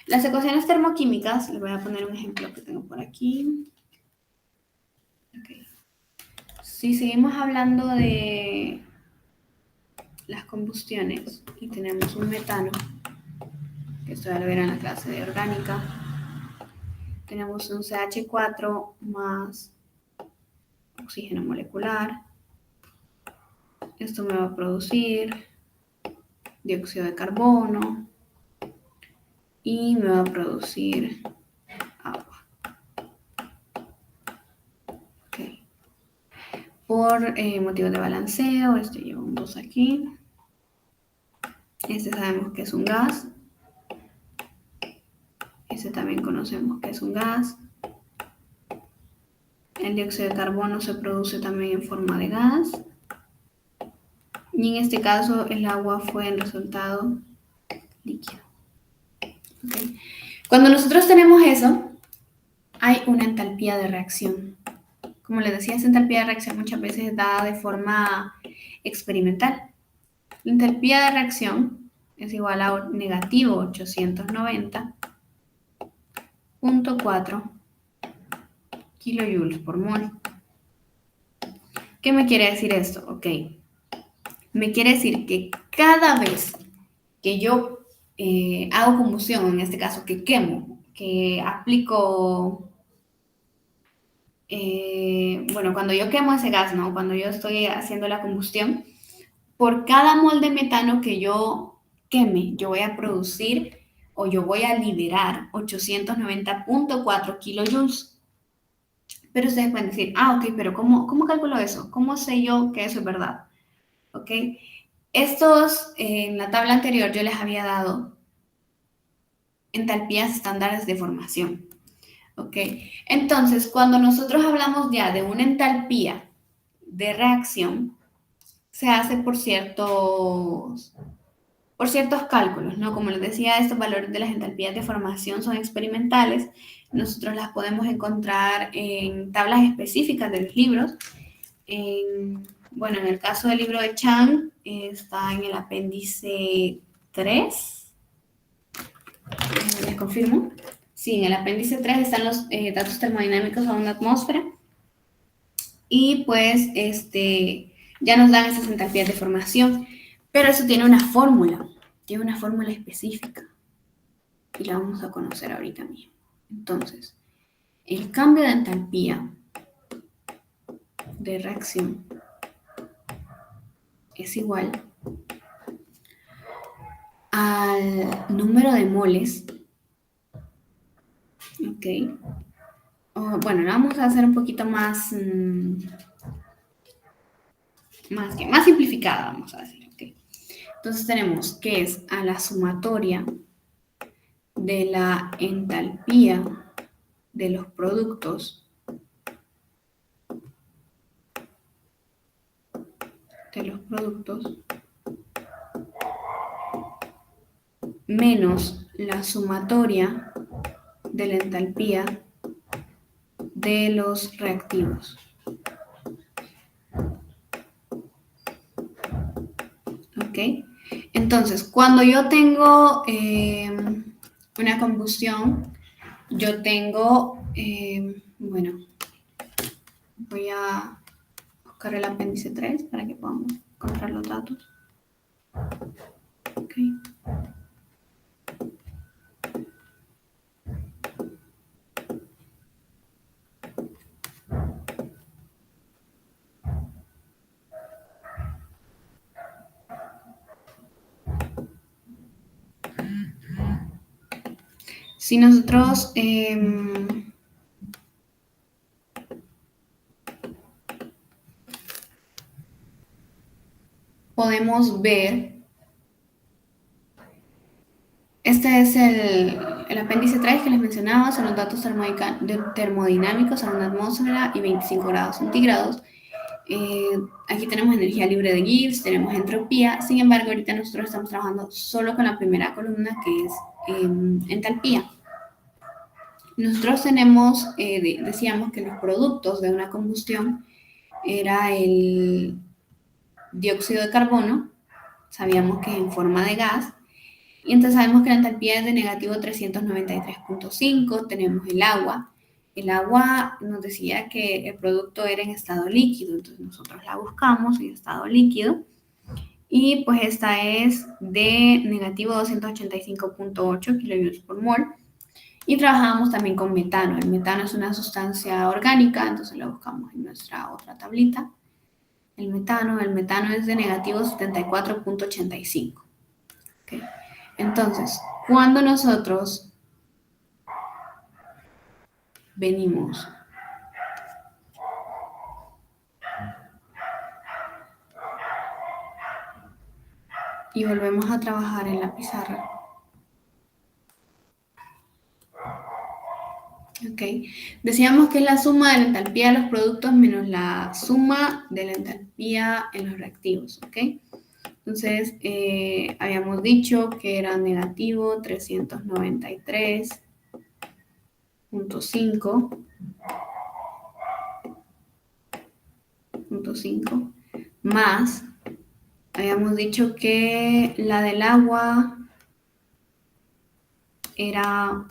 Las ecuaciones termoquímicas, les voy a poner un ejemplo que tengo por aquí. Okay. Si seguimos hablando de las combustiones y tenemos un metano, que esto ya lo verán en la clase de orgánica, tenemos un CH4 más oxígeno molecular. Esto me va a producir dióxido de carbono y me va a producir agua. Okay. por motivos de balanceo. Este lleva un 2 aquí. Este sabemos que es un gas. Este también conocemos que es un gas. El dióxido de carbono se produce también en forma de gas. Y en este caso el agua fue el resultado líquido. ¿Okay? Cuando nosotros tenemos eso, hay una entalpía de reacción. Como les decía, esa entalpía de reacción muchas veces es dada de forma experimental. La entalpía de reacción es igual a negativo 890.4 kilojoules por mol. ¿Qué me quiere decir esto? Ok, me quiere decir que cada vez que yo hago combustión, en este caso que quemo, que aplico, bueno, cuando yo quemo ese gas, ¿no? Cuando yo estoy haciendo la combustión, por cada mol de metano que yo queme, yo voy a producir o yo voy a liberar 890.4 kilojoules. Pero ustedes pueden decir, ok, pero ¿cómo calculo eso? ¿Cómo sé yo que eso es verdad? ¿Ok? Estos, en la tabla anterior yo les había dado entalpías estándares de formación. ¿Ok? Entonces, cuando nosotros hablamos ya de una entalpía de reacción, se hace por ciertos cálculos, ¿no? Como les decía, estos valores de las entalpías de formación son experimentales. Nosotros las podemos encontrar en tablas específicas de los libros. Bueno, en el caso del libro de Chang, está en el apéndice 3. Les confirmo. Sí, en el apéndice 3 están los datos termodinámicos a una atmósfera. Y pues ya nos dan esas entalpías de formación. Pero eso tiene una fórmula específica. Y la vamos a conocer ahorita mismo. Entonces, el cambio de entalpía de reacción es igual al número de moles. Ok. Bueno, lo vamos a hacer un poquito más simplificada, vamos a decir. Okay. Entonces tenemos que es a la sumatoria de la entalpía de los productos menos la sumatoria de la entalpía de los reactivos. ¿Ok? Entonces, cuando yo tengo una combustión, yo tengo, bueno, voy a buscar el apéndice 3 para que podamos encontrar los datos. Ok. Si nosotros podemos ver, este es el apéndice 3 que les mencionaba, son los datos termodinámicos a una atmósfera y 25 grados centígrados. Aquí tenemos energía libre de Gibbs, tenemos entropía, sin embargo ahorita nosotros estamos trabajando solo con la primera columna que es entalpía. Nosotros tenemos, decíamos que los productos de una combustión era el dióxido de carbono, sabíamos que es en forma de gas, y entonces sabemos que la entalpía es de negativo 393.5, tenemos el agua. El agua nos decía que el producto era en estado líquido, entonces nosotros la buscamos en estado líquido, y pues esta es de negativo 285.8 kilojoules por mol. Y trabajamos también con metano. El metano es una sustancia orgánica, entonces lo buscamos en nuestra otra tablita. El metano es de negativo 74.85. ¿Okay? Entonces, cuando nosotros venimos y volvemos a trabajar en la pizarra. Ok, decíamos que es la suma de la entalpía de los productos menos la suma de la entalpía en los reactivos, ¿ok? Entonces, habíamos dicho que era negativo 393.5 más, habíamos dicho que la del agua era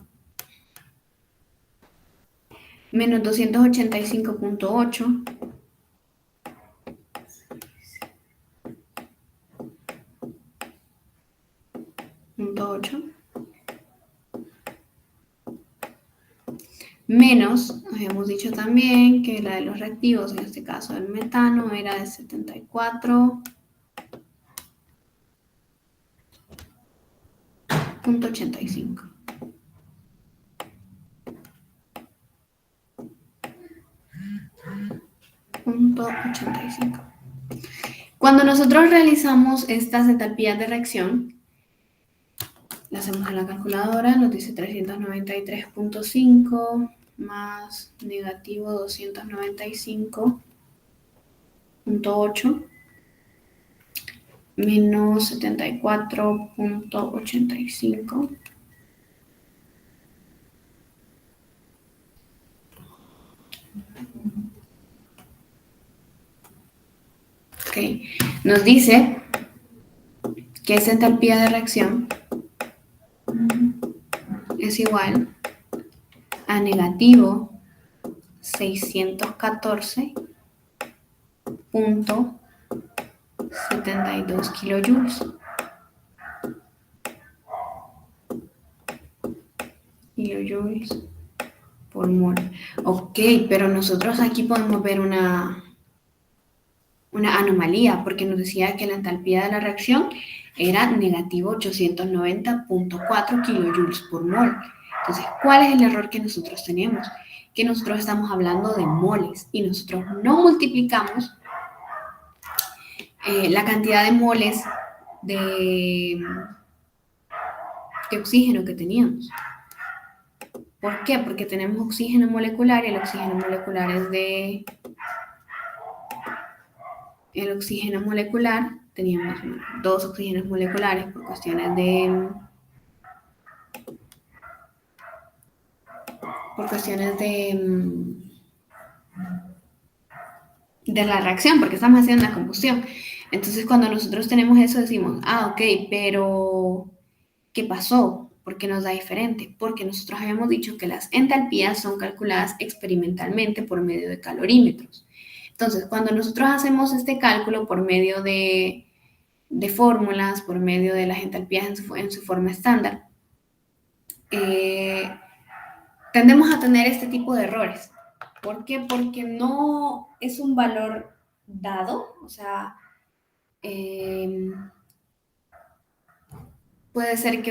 menos 285.8. Menos, habíamos dicho también que la de los reactivos, en este caso el metano, era de 74.85. Cuando nosotros realizamos estas entalpías de reacción, la hacemos en la calculadora, nos dice 393.5 más negativo 295.8 menos 74.85. Ok, nos dice que esa entalpía de reacción es igual a negativo 614.72 kilojoules. Kilojoules por mol. Ok, pero nosotros aquí podemos ver una anomalía, porque nos decía que la entalpía de la reacción era negativo 890.4 kilojoules por mol. Entonces, ¿cuál es el error que nosotros tenemos? Que nosotros estamos hablando de moles y nosotros no multiplicamos la cantidad de moles de oxígeno que teníamos. ¿Por qué? Porque tenemos oxígeno molecular y el oxígeno molecular es de... El oxígeno molecular, teníamos dos oxígenos moleculares por cuestiones de... de la reacción, porque estamos haciendo una combustión. Entonces, cuando nosotros tenemos eso, decimos, ok, pero ¿qué pasó? ¿Por qué nos da diferente? Porque nosotros habíamos dicho que las entalpías son calculadas experimentalmente por medio de calorímetros. Entonces, cuando nosotros hacemos este cálculo por medio de fórmulas, por medio de las entalpías en su forma estándar, tendemos a tener este tipo de errores. ¿Por qué? Porque no es un valor dado, o sea, puede ser que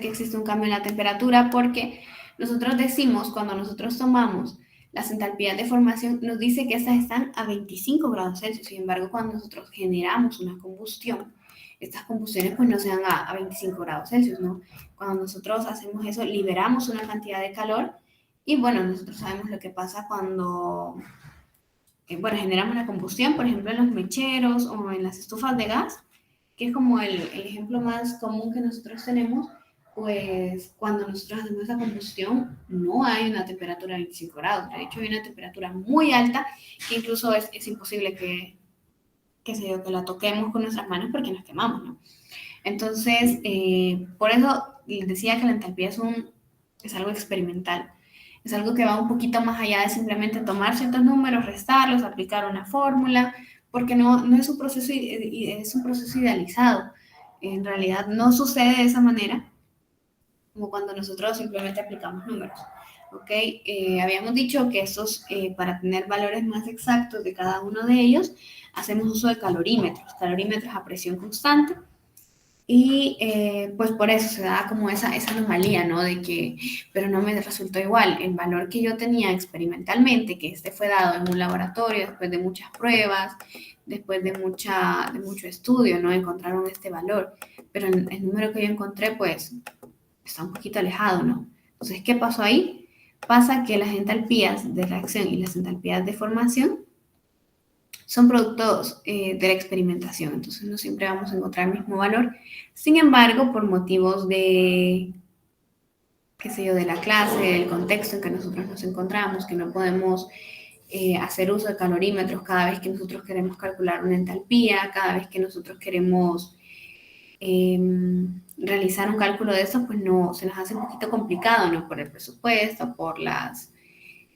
exista un cambio en la temperatura, porque nosotros decimos, cuando nosotros tomamos las entalpías de formación, nos dice que estas están a 25 grados Celsius. Sin embargo, cuando nosotros generamos una combustión, estas combustiones pues no se dan a 25 grados Celsius, ¿no? Cuando nosotros hacemos eso, liberamos una cantidad de calor y bueno, nosotros sabemos lo que pasa cuando, generamos la combustión, por ejemplo, en los mecheros o en las estufas de gas, que es como el ejemplo más común que nosotros tenemos. Pues cuando nosotros hacemos esa combustión no hay una temperatura de 25 grados, de hecho hay una temperatura muy alta que incluso es imposible que la toquemos con nuestras manos porque nos quemamos, ¿no? Entonces, por eso les decía que la entalpía es algo experimental, es algo que va un poquito más allá de simplemente tomar ciertos números, restarlos, aplicar una fórmula, porque no es un proceso, es un proceso idealizado. En realidad no sucede de esa manera, como cuando nosotros simplemente aplicamos números. ¿Ok? Habíamos dicho que para tener valores más exactos de cada uno de ellos, hacemos uso de calorímetros a presión constante. Y pues por eso se da como esa anomalía, ¿no? De que, pero no me resultó igual. El valor que yo tenía experimentalmente, que este fue dado en un laboratorio después de muchas pruebas, después de mucho estudio, ¿no? Encontraron este valor. Pero el número que yo encontré, pues, está un poquito alejado, ¿no? Entonces, ¿qué pasó ahí? Pasa que las entalpías de reacción y las entalpías de formación son productos de la experimentación, entonces no siempre vamos a encontrar el mismo valor. Sin embargo, por motivos de, qué sé yo, de la clase, del contexto en que nosotros nos encontramos, que no podemos hacer uso de calorímetros cada vez que nosotros queremos calcular una entalpía, cada vez que nosotros queremos eh, realizar un cálculo de eso, pues no, se nos hace un poquito complicado, ¿no? Por el presupuesto, por las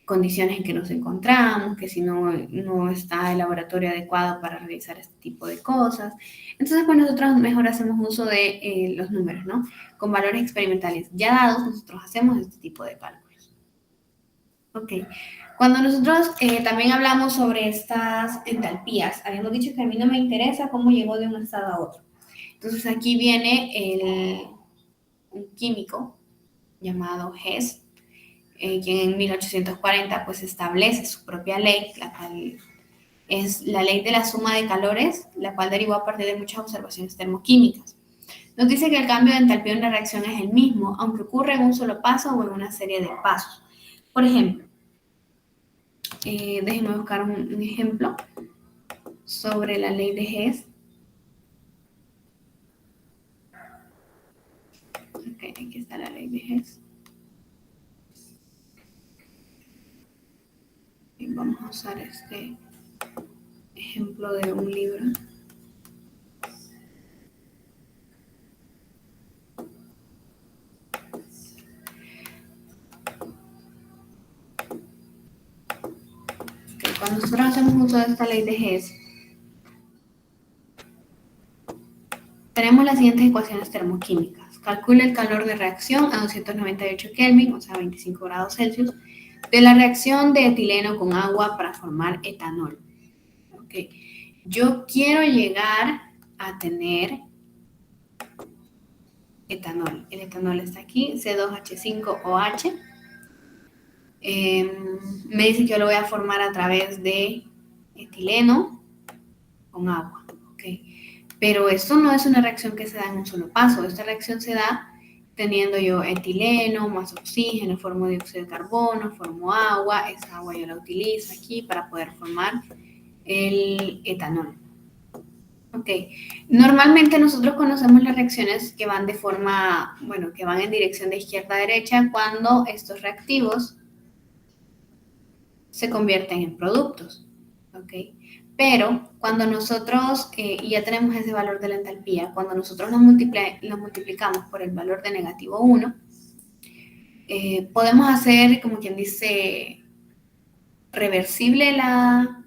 condiciones en que nos encontramos, que si no está el laboratorio adecuado para realizar este tipo de cosas. Entonces, pues nosotros mejor hacemos uso de los números, ¿no? Con valores experimentales ya dados, nosotros hacemos este tipo de cálculos. Ok. Cuando nosotros también hablamos sobre estas entalpías, habíamos dicho que a mí no me interesa cómo llegó de un estado a otro. Entonces aquí viene un químico llamado Hess, quien en 1840 pues establece su propia ley, la cual es la ley de la suma de calores, la cual derivó a partir de muchas observaciones termoquímicas. Nos dice que el cambio de entalpía en una reacción es el mismo, aunque ocurre en un solo paso o en una serie de pasos. Por ejemplo, déjenme buscar un ejemplo sobre la ley de Hess. Ok, aquí está la ley de Hess. Y vamos a usar este ejemplo de un libro. Okay, cuando nosotros hacemos uso de esta ley de Hess, tenemos las siguientes ecuaciones termoquímicas. Calcula el calor de reacción a 298 Kelvin, o sea, 25 grados Celsius, de la reacción de etileno con agua para formar etanol. Okay. Yo quiero llegar a tener etanol. El etanol está aquí, C2H5OH. Me dice que yo lo voy a formar a través de etileno con agua. Okay. Pero esto no es una reacción que se da en un solo paso. Esta reacción se da teniendo yo etileno más oxígeno, formo dióxido de carbono, formo agua. Esa agua yo la utilizo aquí para poder formar el etanol. Ok, normalmente nosotros conocemos las reacciones que van de forma, bueno, que van en dirección de izquierda a derecha cuando estos reactivos se convierten en productos. Ok, pero cuando nosotros, y ya tenemos ese valor de la entalpía, cuando nosotros lo multiplicamos por el valor de negativo 1, podemos hacer, como quien dice, reversible la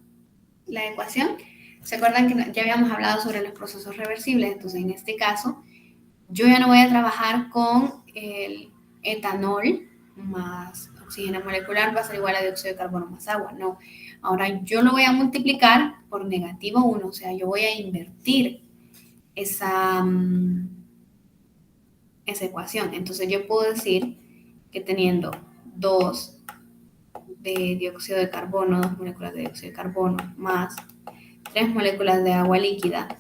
ecuación. ¿Se acuerdan que ya habíamos hablado sobre los procesos reversibles? Entonces, en este caso, yo ya no voy a trabajar con el etanol más oxígeno molecular, va a ser igual a dióxido de carbono más agua. No, ahora yo lo voy a multiplicar por negativo 1, o sea, yo voy a invertir esa, esa ecuación. Entonces yo puedo decir que teniendo 2 de dióxido de carbono, 2 moléculas de dióxido de carbono más 3 moléculas de agua líquida,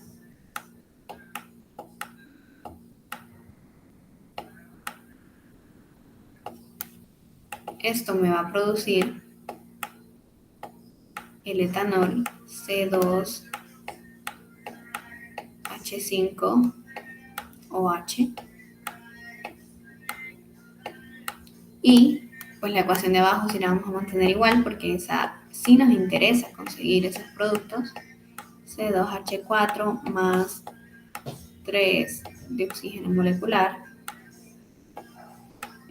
esto me va a producir el etanol C2H5OH y pues la ecuación de abajo sí la vamos a mantener igual porque esa sí nos interesa conseguir esos productos. C2H4 más 3 de oxígeno molecular.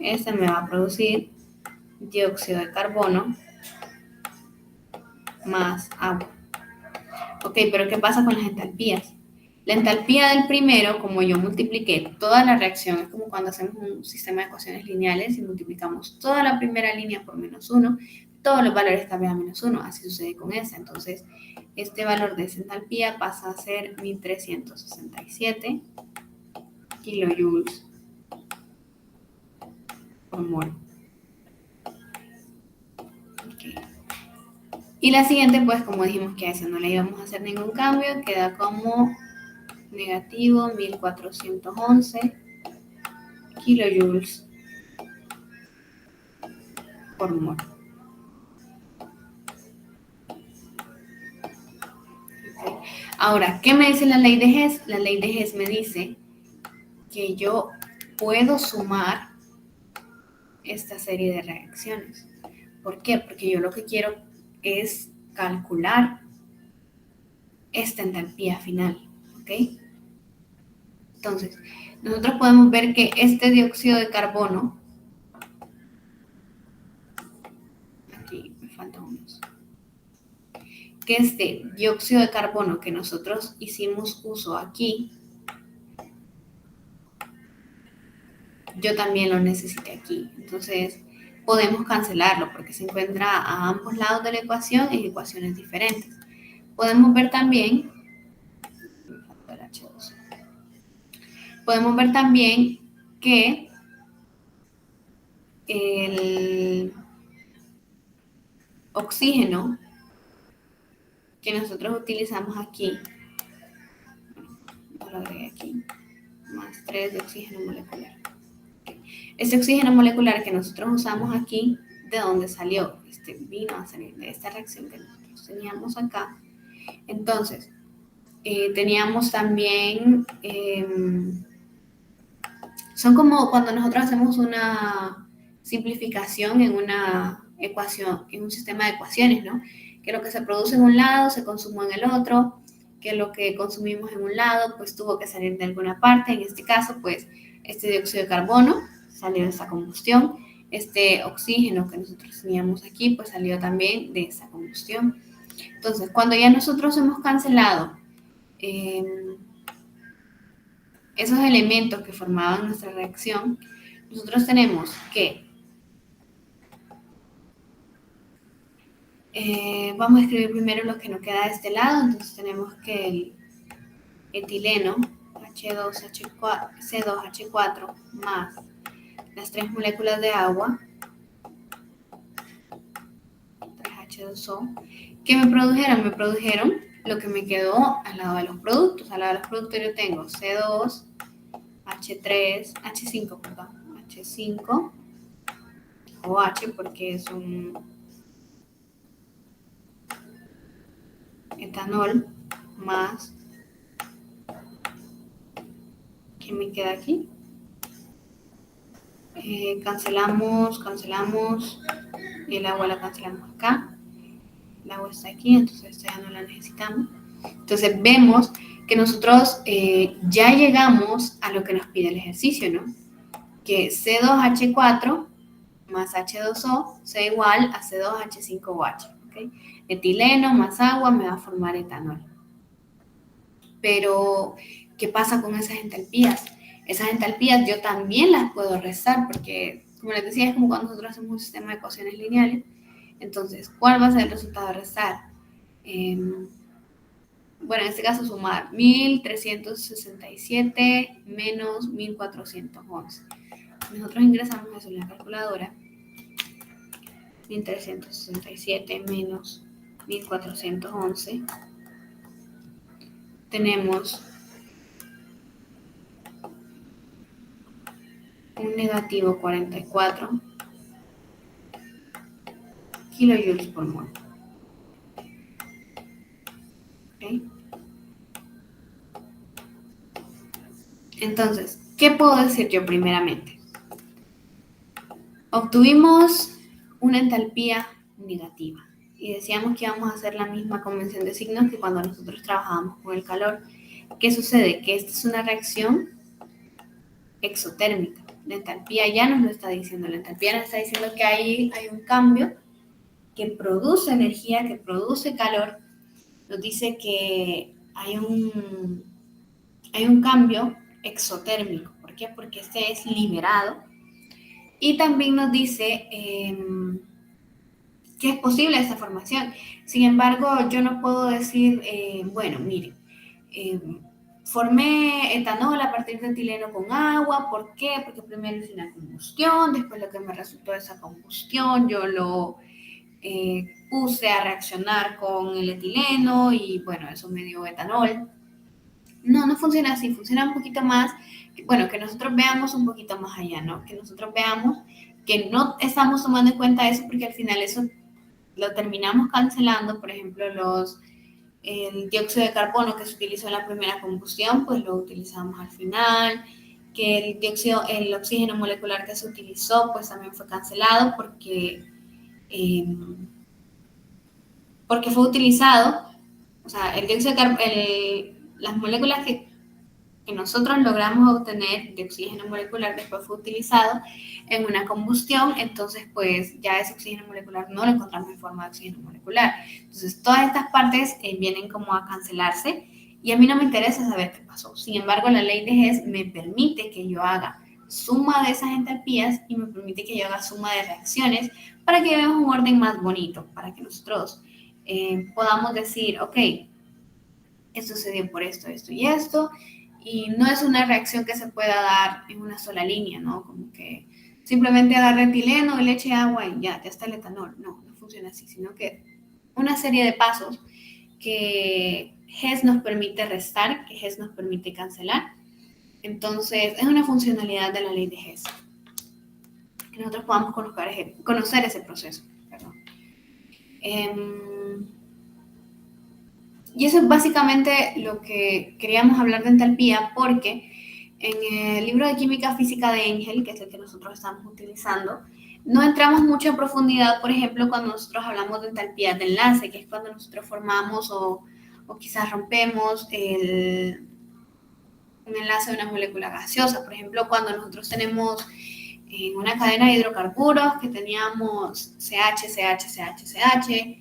Este me va a producir dióxido de carbono más agua. Ok, pero ¿qué pasa con las entalpías? La entalpía del primero, como yo multipliqué toda la reacción, es como cuando hacemos un sistema de ecuaciones lineales y multiplicamos toda la primera línea por menos 1, todos los valores cambian a menos 1, así sucede con esta. Entonces, este valor de esa entalpía pasa a ser 1367 kilojoules por mol. Okay. Y la siguiente, pues como dijimos que a esa no le íbamos a hacer ningún cambio, queda como negativo 1411 kilojoules por mol. Okay. Ahora, ¿qué me dice la ley de Hess? La ley de Hess me dice que yo puedo sumar esta serie de reacciones. ¿Por qué? Porque yo lo que quiero es calcular esta entalpía final, ¿ok? Entonces, nosotros podemos ver que este dióxido de carbono, aquí me faltan unos, que este dióxido de carbono que nosotros hicimos uso aquí, yo también lo necesité aquí. Entonces, podemos cancelarlo porque se encuentra a ambos lados de la ecuación en ecuaciones diferentes. Podemos ver también, me falta el H2. Podemos ver también que el oxígeno que nosotros utilizamos aquí, no lo agregué aquí, más 3 de oxígeno molecular. Este oxígeno molecular que nosotros usamos aquí, ¿de dónde salió? Vino a salir de esta reacción que nosotros teníamos acá. Entonces, teníamos también, son como cuando nosotros hacemos una simplificación en una ecuación, en un sistema de ecuaciones, ¿no? Que lo que se produce en un lado se consume en el otro, que lo que consumimos en un lado pues tuvo que salir de alguna parte. En este caso, pues este dióxido de carbono salió de esa combustión, este oxígeno que nosotros teníamos aquí pues salió también de esa combustión. Entonces, cuando ya nosotros hemos cancelado esos elementos que formaban nuestra reacción, nosotros tenemos que, vamos a escribir primero lo que nos queda de este lado. Entonces tenemos que el etileno C2H4 más las 3 moléculas de agua, 3H2O, que me produjeron lo que me quedó al lado de los productos. Al lado de los productos yo tengo C2, H5, H5, o H porque es un etanol, más, ¿qué me queda aquí? Cancelamos, el agua la cancelamos acá, el agua está aquí, entonces esta ya no la necesitamos. Entonces vemos que nosotros ya llegamos a lo que nos pide el ejercicio, ¿no? Que C2H4 más H2O sea igual a C2H5OH, ¿ok? Etileno más agua me va a formar etanol. Pero, ¿qué pasa con esas entalpías? Esas entalpías yo también las puedo restar porque, como les decía, es como cuando nosotros hacemos un sistema de ecuaciones lineales. Entonces, ¿cuál va a ser el resultado de restar? Bueno, en este caso sumar 1367 menos 1411. Nosotros ingresamos eso en la calculadora. 1367 menos 1411. Tenemos un negativo 44 kilojoules por mol. ¿Okay? Entonces, ¿qué puedo decir yo primeramente? Obtuvimos una entalpía negativa y decíamos que íbamos a hacer la misma convención de signos que cuando nosotros trabajábamos con el calor. ¿Qué sucede? Que esta es una reacción exotérmica. La entalpía ya nos lo está diciendo. La entalpía nos está diciendo que ahí hay un cambio que produce energía, que produce calor. Nos dice que hay un cambio exotérmico. ¿Por qué? Porque este es liberado. Y también nos dice que es posible esta formación. Sin embargo, yo no puedo decir, bueno, miren, formé etanol a partir de etileno con agua. ¿Por qué? Porque primero hice una combustión, después lo que me resultó de esa combustión, yo lo puse a reaccionar con el etileno y bueno, eso me dio etanol. No, no funciona así, funciona un poquito más, bueno, que nosotros veamos un poquito más allá, ¿no? Que nosotros veamos que no estamos tomando en cuenta eso porque al final eso lo terminamos cancelando, por ejemplo, el dióxido de carbono que se utilizó en la primera combustión, pues lo utilizamos al final, que el oxígeno molecular que se utilizó, pues también fue cancelado eh, porque fue utilizado, o sea, el dióxido de carbono, las moléculas que nosotros logramos obtener de oxígeno molecular después fue utilizado en una combustión, entonces pues ya ese oxígeno molecular no lo encontramos en forma de oxígeno molecular. Entonces todas estas partes vienen como a cancelarse y a mí no me interesa saber qué pasó. Sin embargo, la ley de Hess me permite que yo haga suma de esas entalpías y me permite que yo haga suma de reacciones para que veamos un orden más bonito, para que nosotros podamos decir, ok, esto se dio por esto, esto y esto, y no es una reacción que se pueda dar en una sola línea, ¿no? Como que simplemente agarre etileno y le eche agua y ya está el etanol. No, no funciona así, sino que una serie de pasos que Hess nos permite restar, que Hess nos permite cancelar. Entonces, es una funcionalidad de la ley de Hess, que nosotros podamos conocer ese proceso. Perdón. Y eso es básicamente lo que queríamos hablar de entalpía, porque en el libro de Química Física de Engel, que es el que nosotros estamos utilizando, no entramos mucho en profundidad, por ejemplo, cuando nosotros hablamos de entalpía de enlace, que es cuando nosotros formamos o quizás rompemos un enlace de una molécula gaseosa. Por ejemplo, cuando nosotros tenemos en una cadena de hidrocarburos que teníamos CH, CH, CH, CH,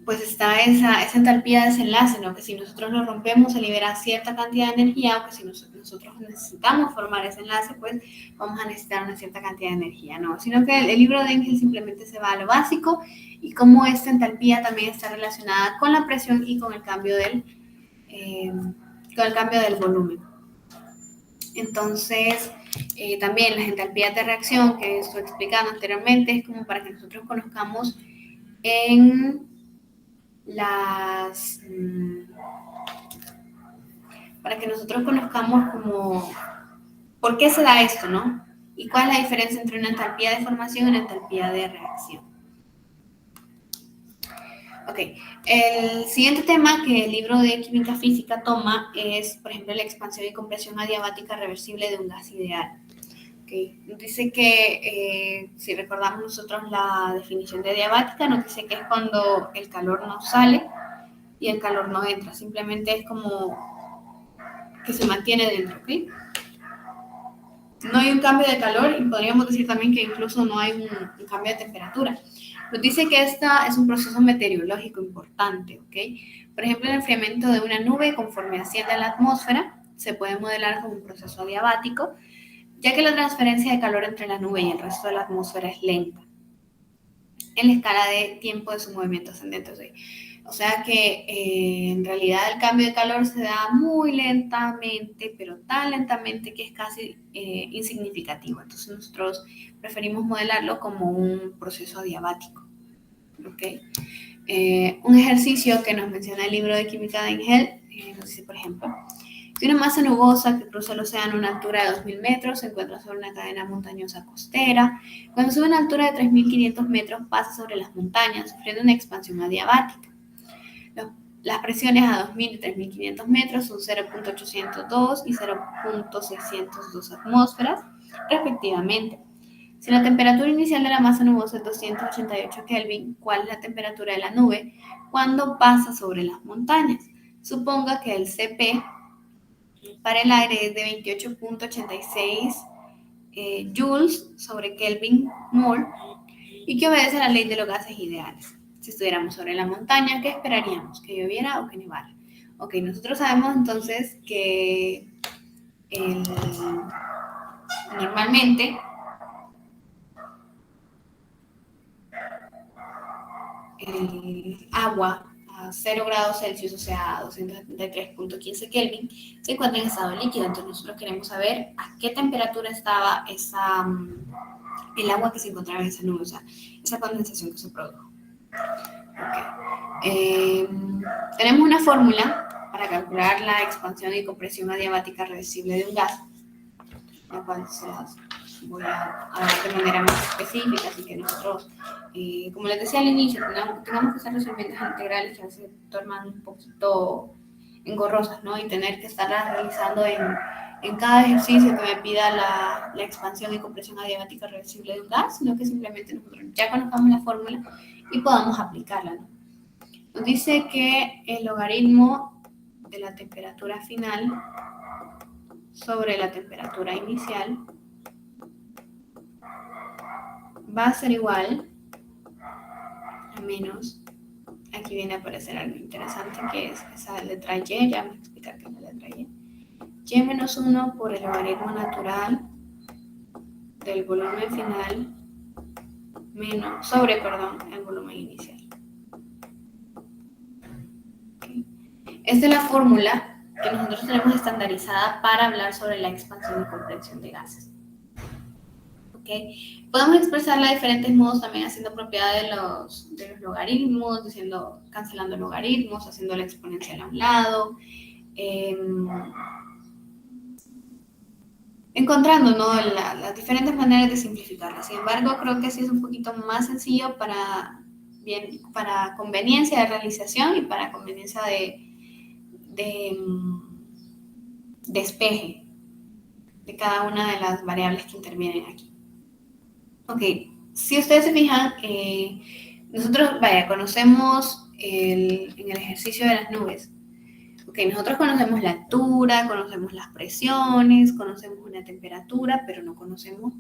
pues está esa entalpía de desenlace, ¿no? Que si nosotros lo rompemos se libera cierta cantidad de energía, o que si nosotros necesitamos formar ese enlace, pues vamos a necesitar una cierta cantidad de energía, ¿no? Sino que el libro de Engel simplemente se va a lo básico y cómo esta entalpía también está relacionada con la presión y con el cambio del volumen. Entonces, también las entalpías de reacción que estoy explicando anteriormente es como para que nosotros conozcamos para que nosotros conozcamos como por qué se da esto, ¿no? Y cuál es la diferencia entre una entalpía de formación y una entalpía de reacción. Ok, el siguiente tema que el libro de Química Física toma es, por ejemplo, la expansión y compresión adiabática reversible de un gas ideal. Okay. Nos dice que, si recordamos nosotros la definición de adiabática, nos dice que es cuando el calor no sale y el calor no entra, simplemente es como que se mantiene dentro, ¿ok? No hay un cambio de calor y podríamos decir también que incluso no hay un cambio de temperatura. Nos dice que esta es un proceso meteorológico importante, ¿ok? Por ejemplo, el enfriamiento de una nube conforme asciende a la atmósfera se puede modelar como un proceso adiabático, ya que la transferencia de calor entre la nube y el resto de la atmósfera es lenta en la escala de tiempo de su movimiento ascendente. O sea que en realidad el cambio de calor se da muy lentamente, pero tan lentamente que es casi insignificativo. Entonces nosotros preferimos modelarlo como un proceso adiabático. ¿Okay? Un ejercicio que nos menciona el libro de Química de Engel nos dice, por ejemplo, si una masa nubosa que cruza el océano a una altura de 2.000 metros se encuentra sobre una cadena montañosa costera, cuando sube a una altura de 3.500 metros pasa sobre las montañas, sufriendo una expansión adiabática. Las presiones a 2.000 y 3.500 metros son 0.802 y 0.602 atmósferas, respectivamente. Si la temperatura inicial de la masa nubosa es 288 Kelvin, ¿cuál es la temperatura de la nube cuando pasa sobre las montañas? Suponga que el Cp para el aire es de 28.86 joules sobre Kelvin mol y que obedece a la ley de los gases ideales. Si estuviéramos sobre la montaña, ¿qué esperaríamos? ¿Que lloviera o que nevara? Ok, nosotros sabemos entonces que normalmente el agua a 0 grados Celsius, o sea, a 273.15 Kelvin, se encuentra en estado líquido. Entonces nosotros queremos saber a qué temperatura estaba el agua que se encontraba en esa nube, o sea, esa condensación que se produjo. Okay. Tenemos una fórmula para calcular la expansión y compresión adiabática reversible de un gas, la cual se las voy a dar de manera más específica, así que nosotros, como les decía al inicio, tengamos que estar resolviendo las integrales que a veces se tornan un poquito engorrosas, ¿no? Y tener que estarlas realizando en cada ejercicio que me pida la expansión y compresión adiabática reversible de un gas, sino que simplemente nosotros ya conozcamos la fórmula y podamos aplicarla, ¿no? Nos dice que el logaritmo de la temperatura final sobre la temperatura inicial va a ser igual a menos, aquí viene a aparecer algo interesante que es esa letra Y, ya vamos a explicar qué es la letra Y menos 1 por el logaritmo natural del volumen final sobre el volumen inicial. Okay. Esta es la fórmula que nosotros tenemos estandarizada para hablar sobre la expansión y compresión de gases. Okay. Podemos expresarla de diferentes modos, también haciendo propiedad de los logaritmos, cancelando logaritmos, haciendo la exponencial a un lado, encontrando, ¿no?, las diferentes maneras de simplificarla. Sin embargo, creo que sí es un poquito más sencillo para conveniencia de realización y para conveniencia de despeje de cada una de las variables que intervienen aquí. Ok, si ustedes se fijan, nosotros, conocemos en el ejercicio de las nubes. Ok, nosotros conocemos la altura, conocemos las presiones, conocemos una temperatura, pero no conocemos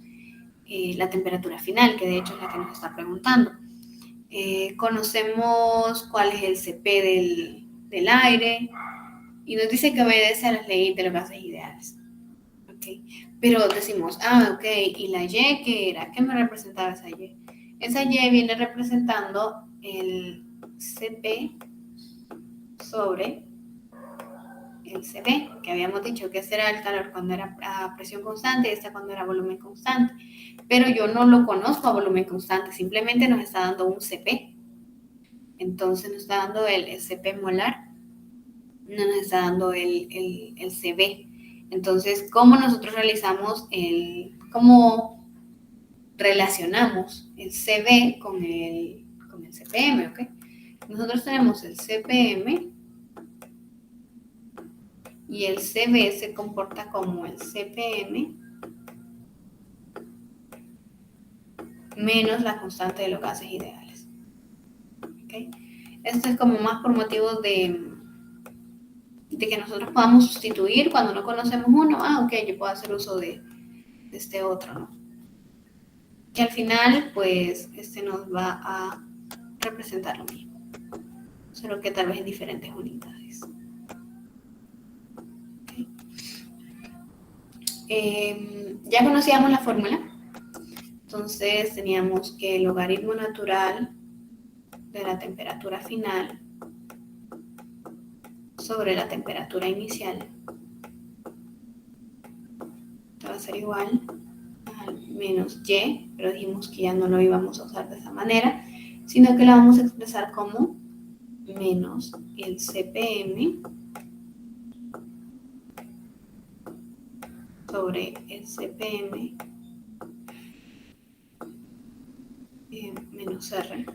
la temperatura final, que de hecho es la que nos está preguntando. Conocemos cuál es el CP del aire y nos dice que obedece a las leyes de los gases ideales. Okay. Pero decimos, ok, ¿y la Y qué era? ¿Qué me representaba esa Y? Esa Y viene representando el CP sobre el CP, que habíamos dicho que ese era el calor cuando era a presión constante y esta cuando era volumen constante. Pero yo no lo conozco a volumen constante, simplemente nos está dando un CP. Entonces nos está dando el CP molar, no nos está dando el CB. Entonces, ¿cómo nosotros cómo relacionamos el CB con el CPM? ¿Okay? Nosotros tenemos el CPM y el CB se comporta como el CPM menos la constante de los gases ideales. ¿Okay? Esto es como más por motivos de que nosotros podamos sustituir cuando no conocemos uno. Ok, yo puedo hacer uso de este otro, ¿no? Que al final, pues, este nos va a representar lo mismo, solo que tal vez en diferentes unidades. Okay. Ya conocíamos la fórmula, entonces teníamos que el logaritmo natural de la temperatura final sobre la temperatura inicial va a ser igual al menos Y, pero dijimos que ya no lo íbamos a usar de esa manera, sino que lo vamos a expresar como menos el CPM sobre el CPM menos R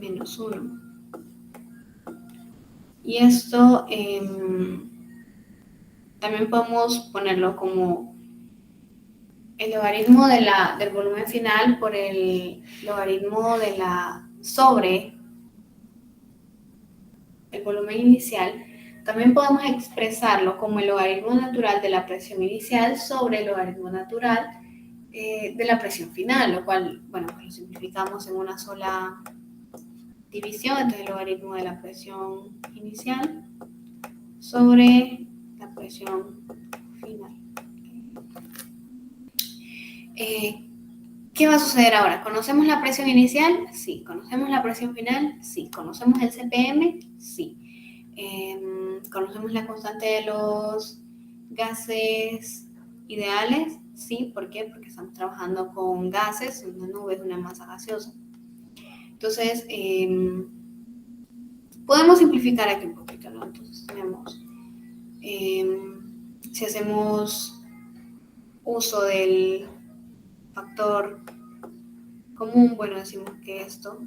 menos 1. Y esto también podemos ponerlo como el logaritmo del volumen final por el logaritmo sobre el volumen inicial. También podemos expresarlo como el logaritmo natural de la presión inicial sobre el logaritmo natural de la presión final, lo cual, bueno, pues lo simplificamos en una sola división. Entonces el logaritmo de la presión inicial sobre la presión final. ¿Qué va a suceder ahora? ¿Conocemos la presión inicial? Sí. ¿Conocemos la presión final? Sí. ¿Conocemos el CPM? Sí. ¿Conocemos la constante de los gases ideales? Sí. ¿Por qué? Porque estamos trabajando con gases, una nube es una masa gaseosa. Entonces, podemos simplificar aquí un poquito, ¿no? Entonces tenemos, si hacemos uso del factor común, bueno, decimos que esto,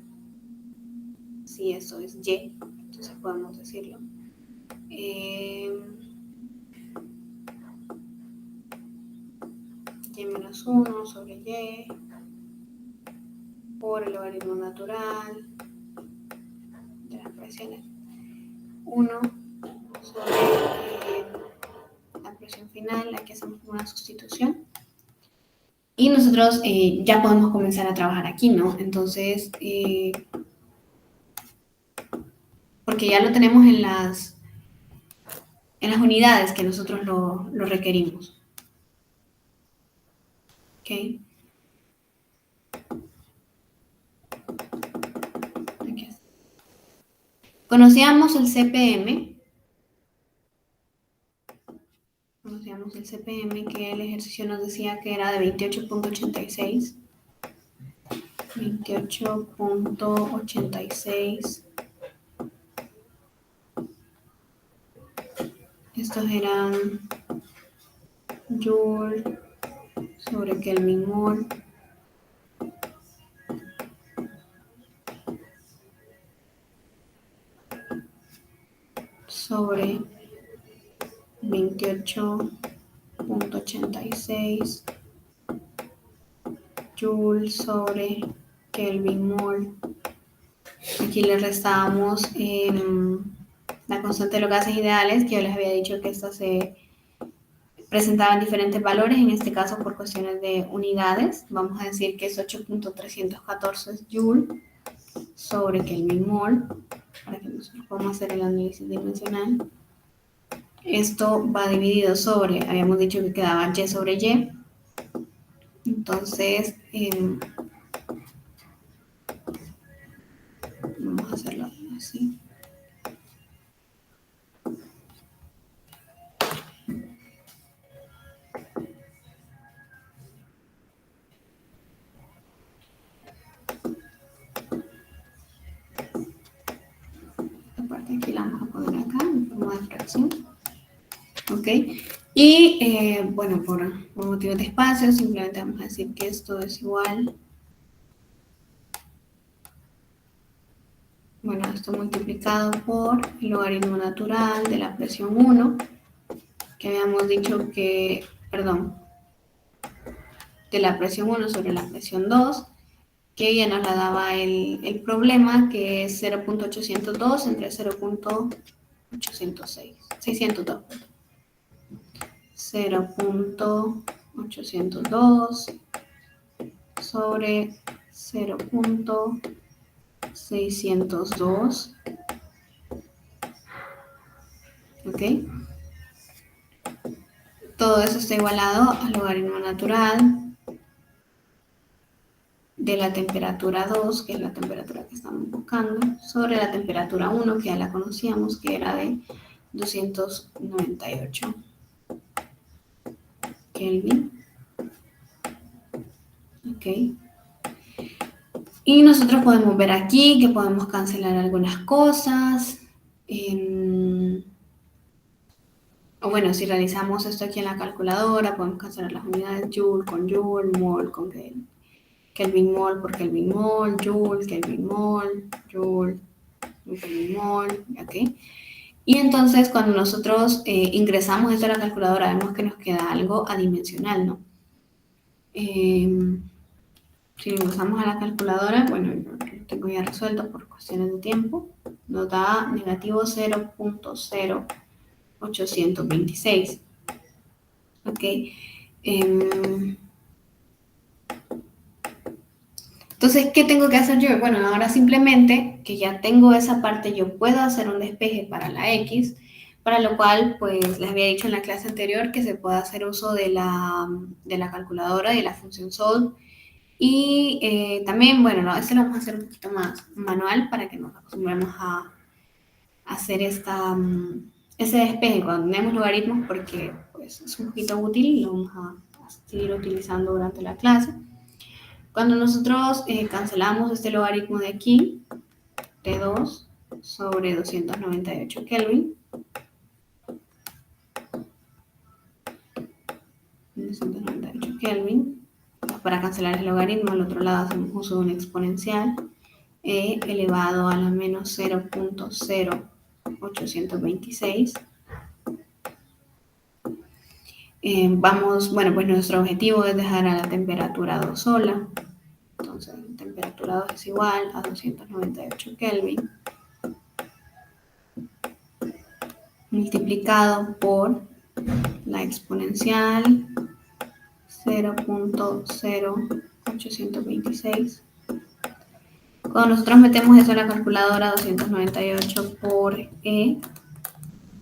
si esto es Y, entonces podemos decirlo. Y menos 1 sobre Y por el logaritmo natural de las presiones 1 sobre la presión final, aquí hacemos una sustitución. Y nosotros ya podemos comenzar a trabajar aquí, ¿no? Entonces, porque ya lo tenemos en las unidades que nosotros lo requerimos. ¿Ok? Aquí está. Conocíamos el CPM. Conocíamos el CPM, que el ejercicio nos decía que era de 28.86. 28.86. Estos eran Joule sobre Kelvin mol. Sobre 28.86 Joule sobre Kelvin mol. Aquí le restamos la constante de los gases ideales, que yo les había dicho que estas se presentaban diferentes valores, en este caso por cuestiones de unidades. Vamos a decir que es 8.314 Joule sobre Kelvin mol, para que nosotros podamos hacer el análisis dimensional. Esto va dividido sobre, habíamos dicho que quedaba Y sobre Y. Entonces, vamos a hacerlo así. Esta parte aquí la vamos a poner acá en forma de fracción. ¿Ok? Y bueno, por motivos de espacio, simplemente vamos a decir que esto es igual. Bueno, esto multiplicado por el logaritmo natural de la presión 1, que habíamos dicho que, perdón, de la presión 1 sobre la presión 2, que ya nos la daba el problema, que es 0.802 entre 0.806, 602. 0.802 sobre 0.602. ¿Ok? Todo eso está igualado al logaritmo natural de la temperatura 2, que es la temperatura que estamos buscando, sobre la temperatura 1, que ya la conocíamos, que era de 298 Kelvin. ¿Ok? Y nosotros podemos ver aquí que podemos cancelar algunas cosas. O bueno, si realizamos esto aquí en la calculadora, podemos cancelar las unidades Joule con Joule, mol con Kelvin mol por Kelvin mol, Joule, Kelvin mol, Joule, Kelvin mol, ¿ok? Y entonces cuando nosotros ingresamos esto a la calculadora, vemos que nos queda algo adimensional, ¿no? Si ingresamos a la calculadora, bueno, yo lo tengo ya resuelto por cuestiones de tiempo, nos da negativo 0.0826. ¿Ok? Entonces, ¿qué tengo que hacer yo? Bueno, ahora simplemente que ya tengo esa parte, yo puedo hacer un despeje para la X, para lo cual, pues, les había dicho en la clase anterior que se puede hacer uso de la calculadora, de la función solve, Y también, bueno, no, este lo vamos a hacer un poquito más manual para que nos acostumbremos a hacer ese despeje cuando tenemos logaritmos, porque pues, es un poquito útil y lo vamos a seguir utilizando durante la clase. Cuando nosotros cancelamos este logaritmo de aquí, de 2 sobre 298 Kelvin, 298 Kelvin, para cancelar el logaritmo, al otro lado hacemos uso de una exponencial, e elevado a la menos 0.0826. Bueno, pues nuestro objetivo es dejar a la temperatura 2 sola. Entonces, la temperatura 2 es igual a 298 Kelvin multiplicado por la exponencial 0.0826. Cuando nosotros metemos eso en la calculadora, 298 por E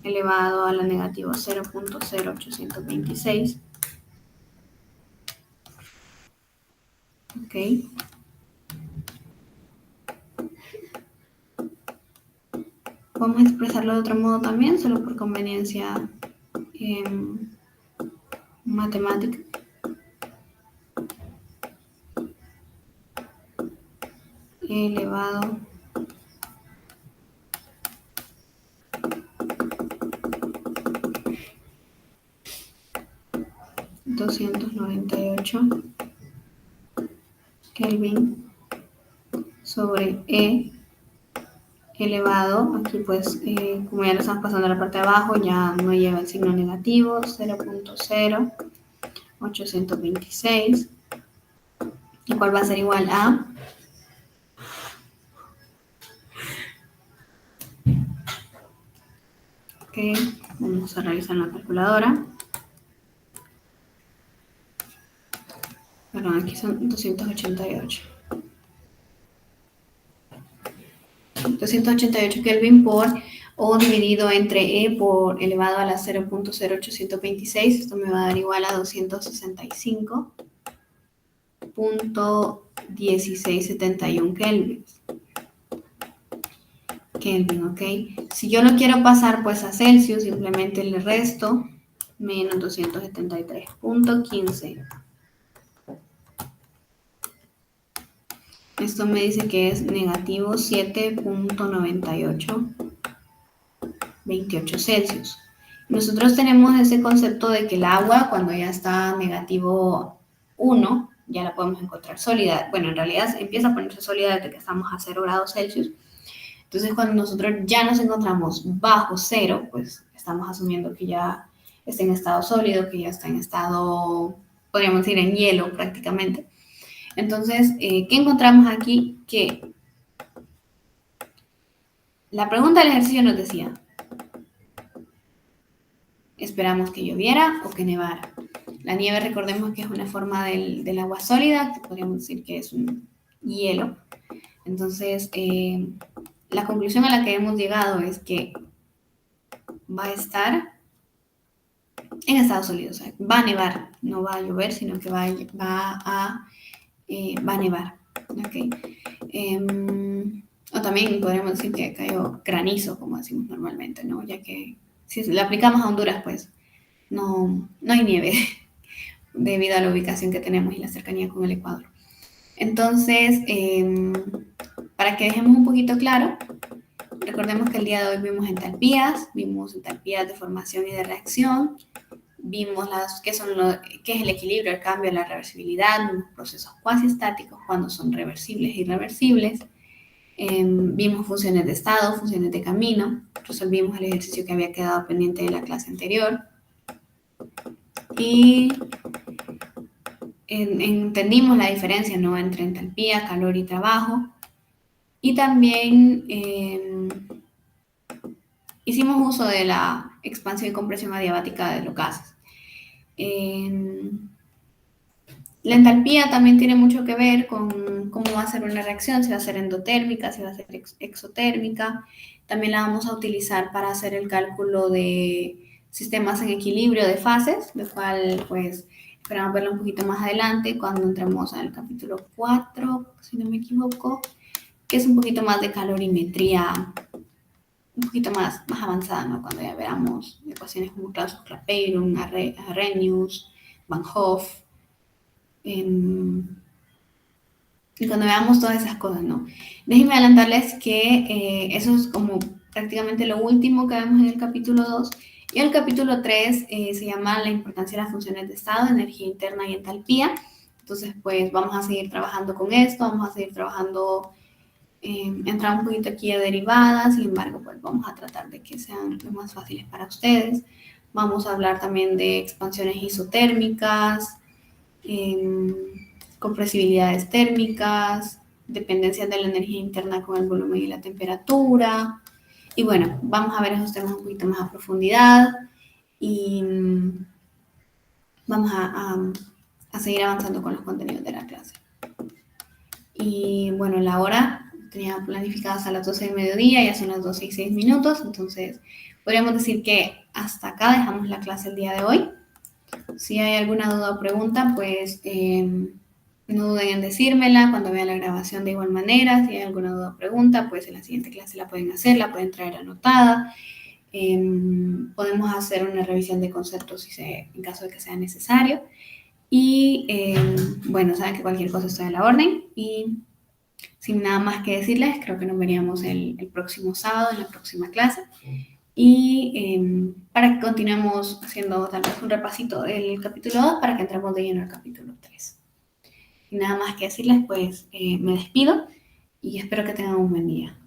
elevado a la negativa 0.0826. Ok. Vamos a expresarlo de otro modo también, solo por conveniencia matemática. Elevado a 298 Kelvin sobre E elevado, aquí pues como ya lo estamos pasando a la parte de abajo, ya no lleva el signo negativo, 0.0826, el cual va a ser igual a vamos a realizar la calculadora. Perdón, aquí son 288. 288 Kelvin por O dividido entre E por elevado a la 0.0826. Esto me va a dar igual a 265.1671 Kelvin, ¿ok? Si yo lo quiero pasar pues a Celsius, simplemente le resto menos 273.15. Esto me dice que es negativo 7.9828 Celsius. Nosotros tenemos ese concepto de que el agua, cuando ya está negativo 1, ya la podemos encontrar sólida. Bueno, en realidad empieza a ponerse sólida desde que estamos a 0 grados Celsius. Entonces, cuando nosotros ya nos encontramos bajo 0, pues estamos asumiendo que ya está en estado sólido, que ya está en estado, podríamos decir, en hielo prácticamente. Entonces, ¿qué encontramos aquí? Que la pregunta del ejercicio nos decía, ¿esperamos que lloviera o que nevara? La nieve, recordemos que es una forma del agua sólida, que podríamos decir que es un hielo. Entonces, la conclusión a la que hemos llegado es que va a estar en estado sólido, o sea, va a nevar, no va a llover, sino que va a nevar. ¿Okay? O también podríamos decir que cayó granizo, como decimos normalmente, ¿no? Ya que si le aplicamos a Honduras, pues no hay nieve debido a la ubicación que tenemos y la cercanía con el Ecuador. Entonces, para que dejemos un poquito claro, recordemos que el día de hoy vimos entalpías de formación y de reacción, vimos qué es el equilibrio, el cambio, la reversibilidad, vimos procesos cuasi estáticos cuando son reversibles e irreversibles, vimos funciones de estado, funciones de camino, resolvimos el ejercicio que había quedado pendiente de la clase anterior y entendimos la diferencia, ¿no?, entre entalpía, calor y trabajo, y también hicimos uso de la expansión y compresión adiabática de los gases. La entalpía también tiene mucho que ver con cómo va a ser una reacción, si va a ser endotérmica, si va a ser exotérmica. También la vamos a utilizar para hacer el cálculo de sistemas en equilibrio de fases, lo cual pues esperamos verlo un poquito más adelante cuando entremos al capítulo 4, si no me equivoco, que es un poquito más de calorimetría, un poquito más avanzada, ¿no? Cuando ya veamos ecuaciones como Clapeyron, Arrhenius, Van Hoff, y cuando veamos todas esas cosas, ¿no? Déjenme adelantarles que eso es como prácticamente lo último que vemos en el capítulo 2. Y el capítulo 3 se llama La importancia de las funciones de estado, energía interna y entalpía. Entonces, pues vamos a seguir trabajando con esto, vamos a seguir trabajando, entrar un poquito aquí a derivadas, sin embargo, pues vamos a tratar de que sean lo más fáciles para ustedes. Vamos a hablar también de expansiones isotérmicas, compresibilidades térmicas, dependencias de la energía interna con el volumen y la temperatura. Y bueno, vamos a ver esos temas un poquito más a profundidad y vamos a seguir avanzando con los contenidos de la clase. Y bueno, la hora tenía planificada hasta las 12 del mediodía, ya son las 12:06, entonces podríamos decir que hasta acá dejamos la clase el día de hoy. Si hay alguna duda o pregunta, pues no duden en decírmela cuando vean la grabación de igual manera. Si hay alguna duda o pregunta, pues en la siguiente clase la pueden hacer, la pueden traer anotada. Podemos hacer una revisión de conceptos en caso de que sea necesario. Y bueno, saben que cualquier cosa está a la orden. Y sin nada más que decirles, creo que nos veríamos el próximo sábado en la próxima clase. Y para que continuemos haciendo tal vez un repasito del capítulo 2 para que entremos de lleno al capítulo 3. Y nada más que decirles, pues me despido y espero que tengan un buen día.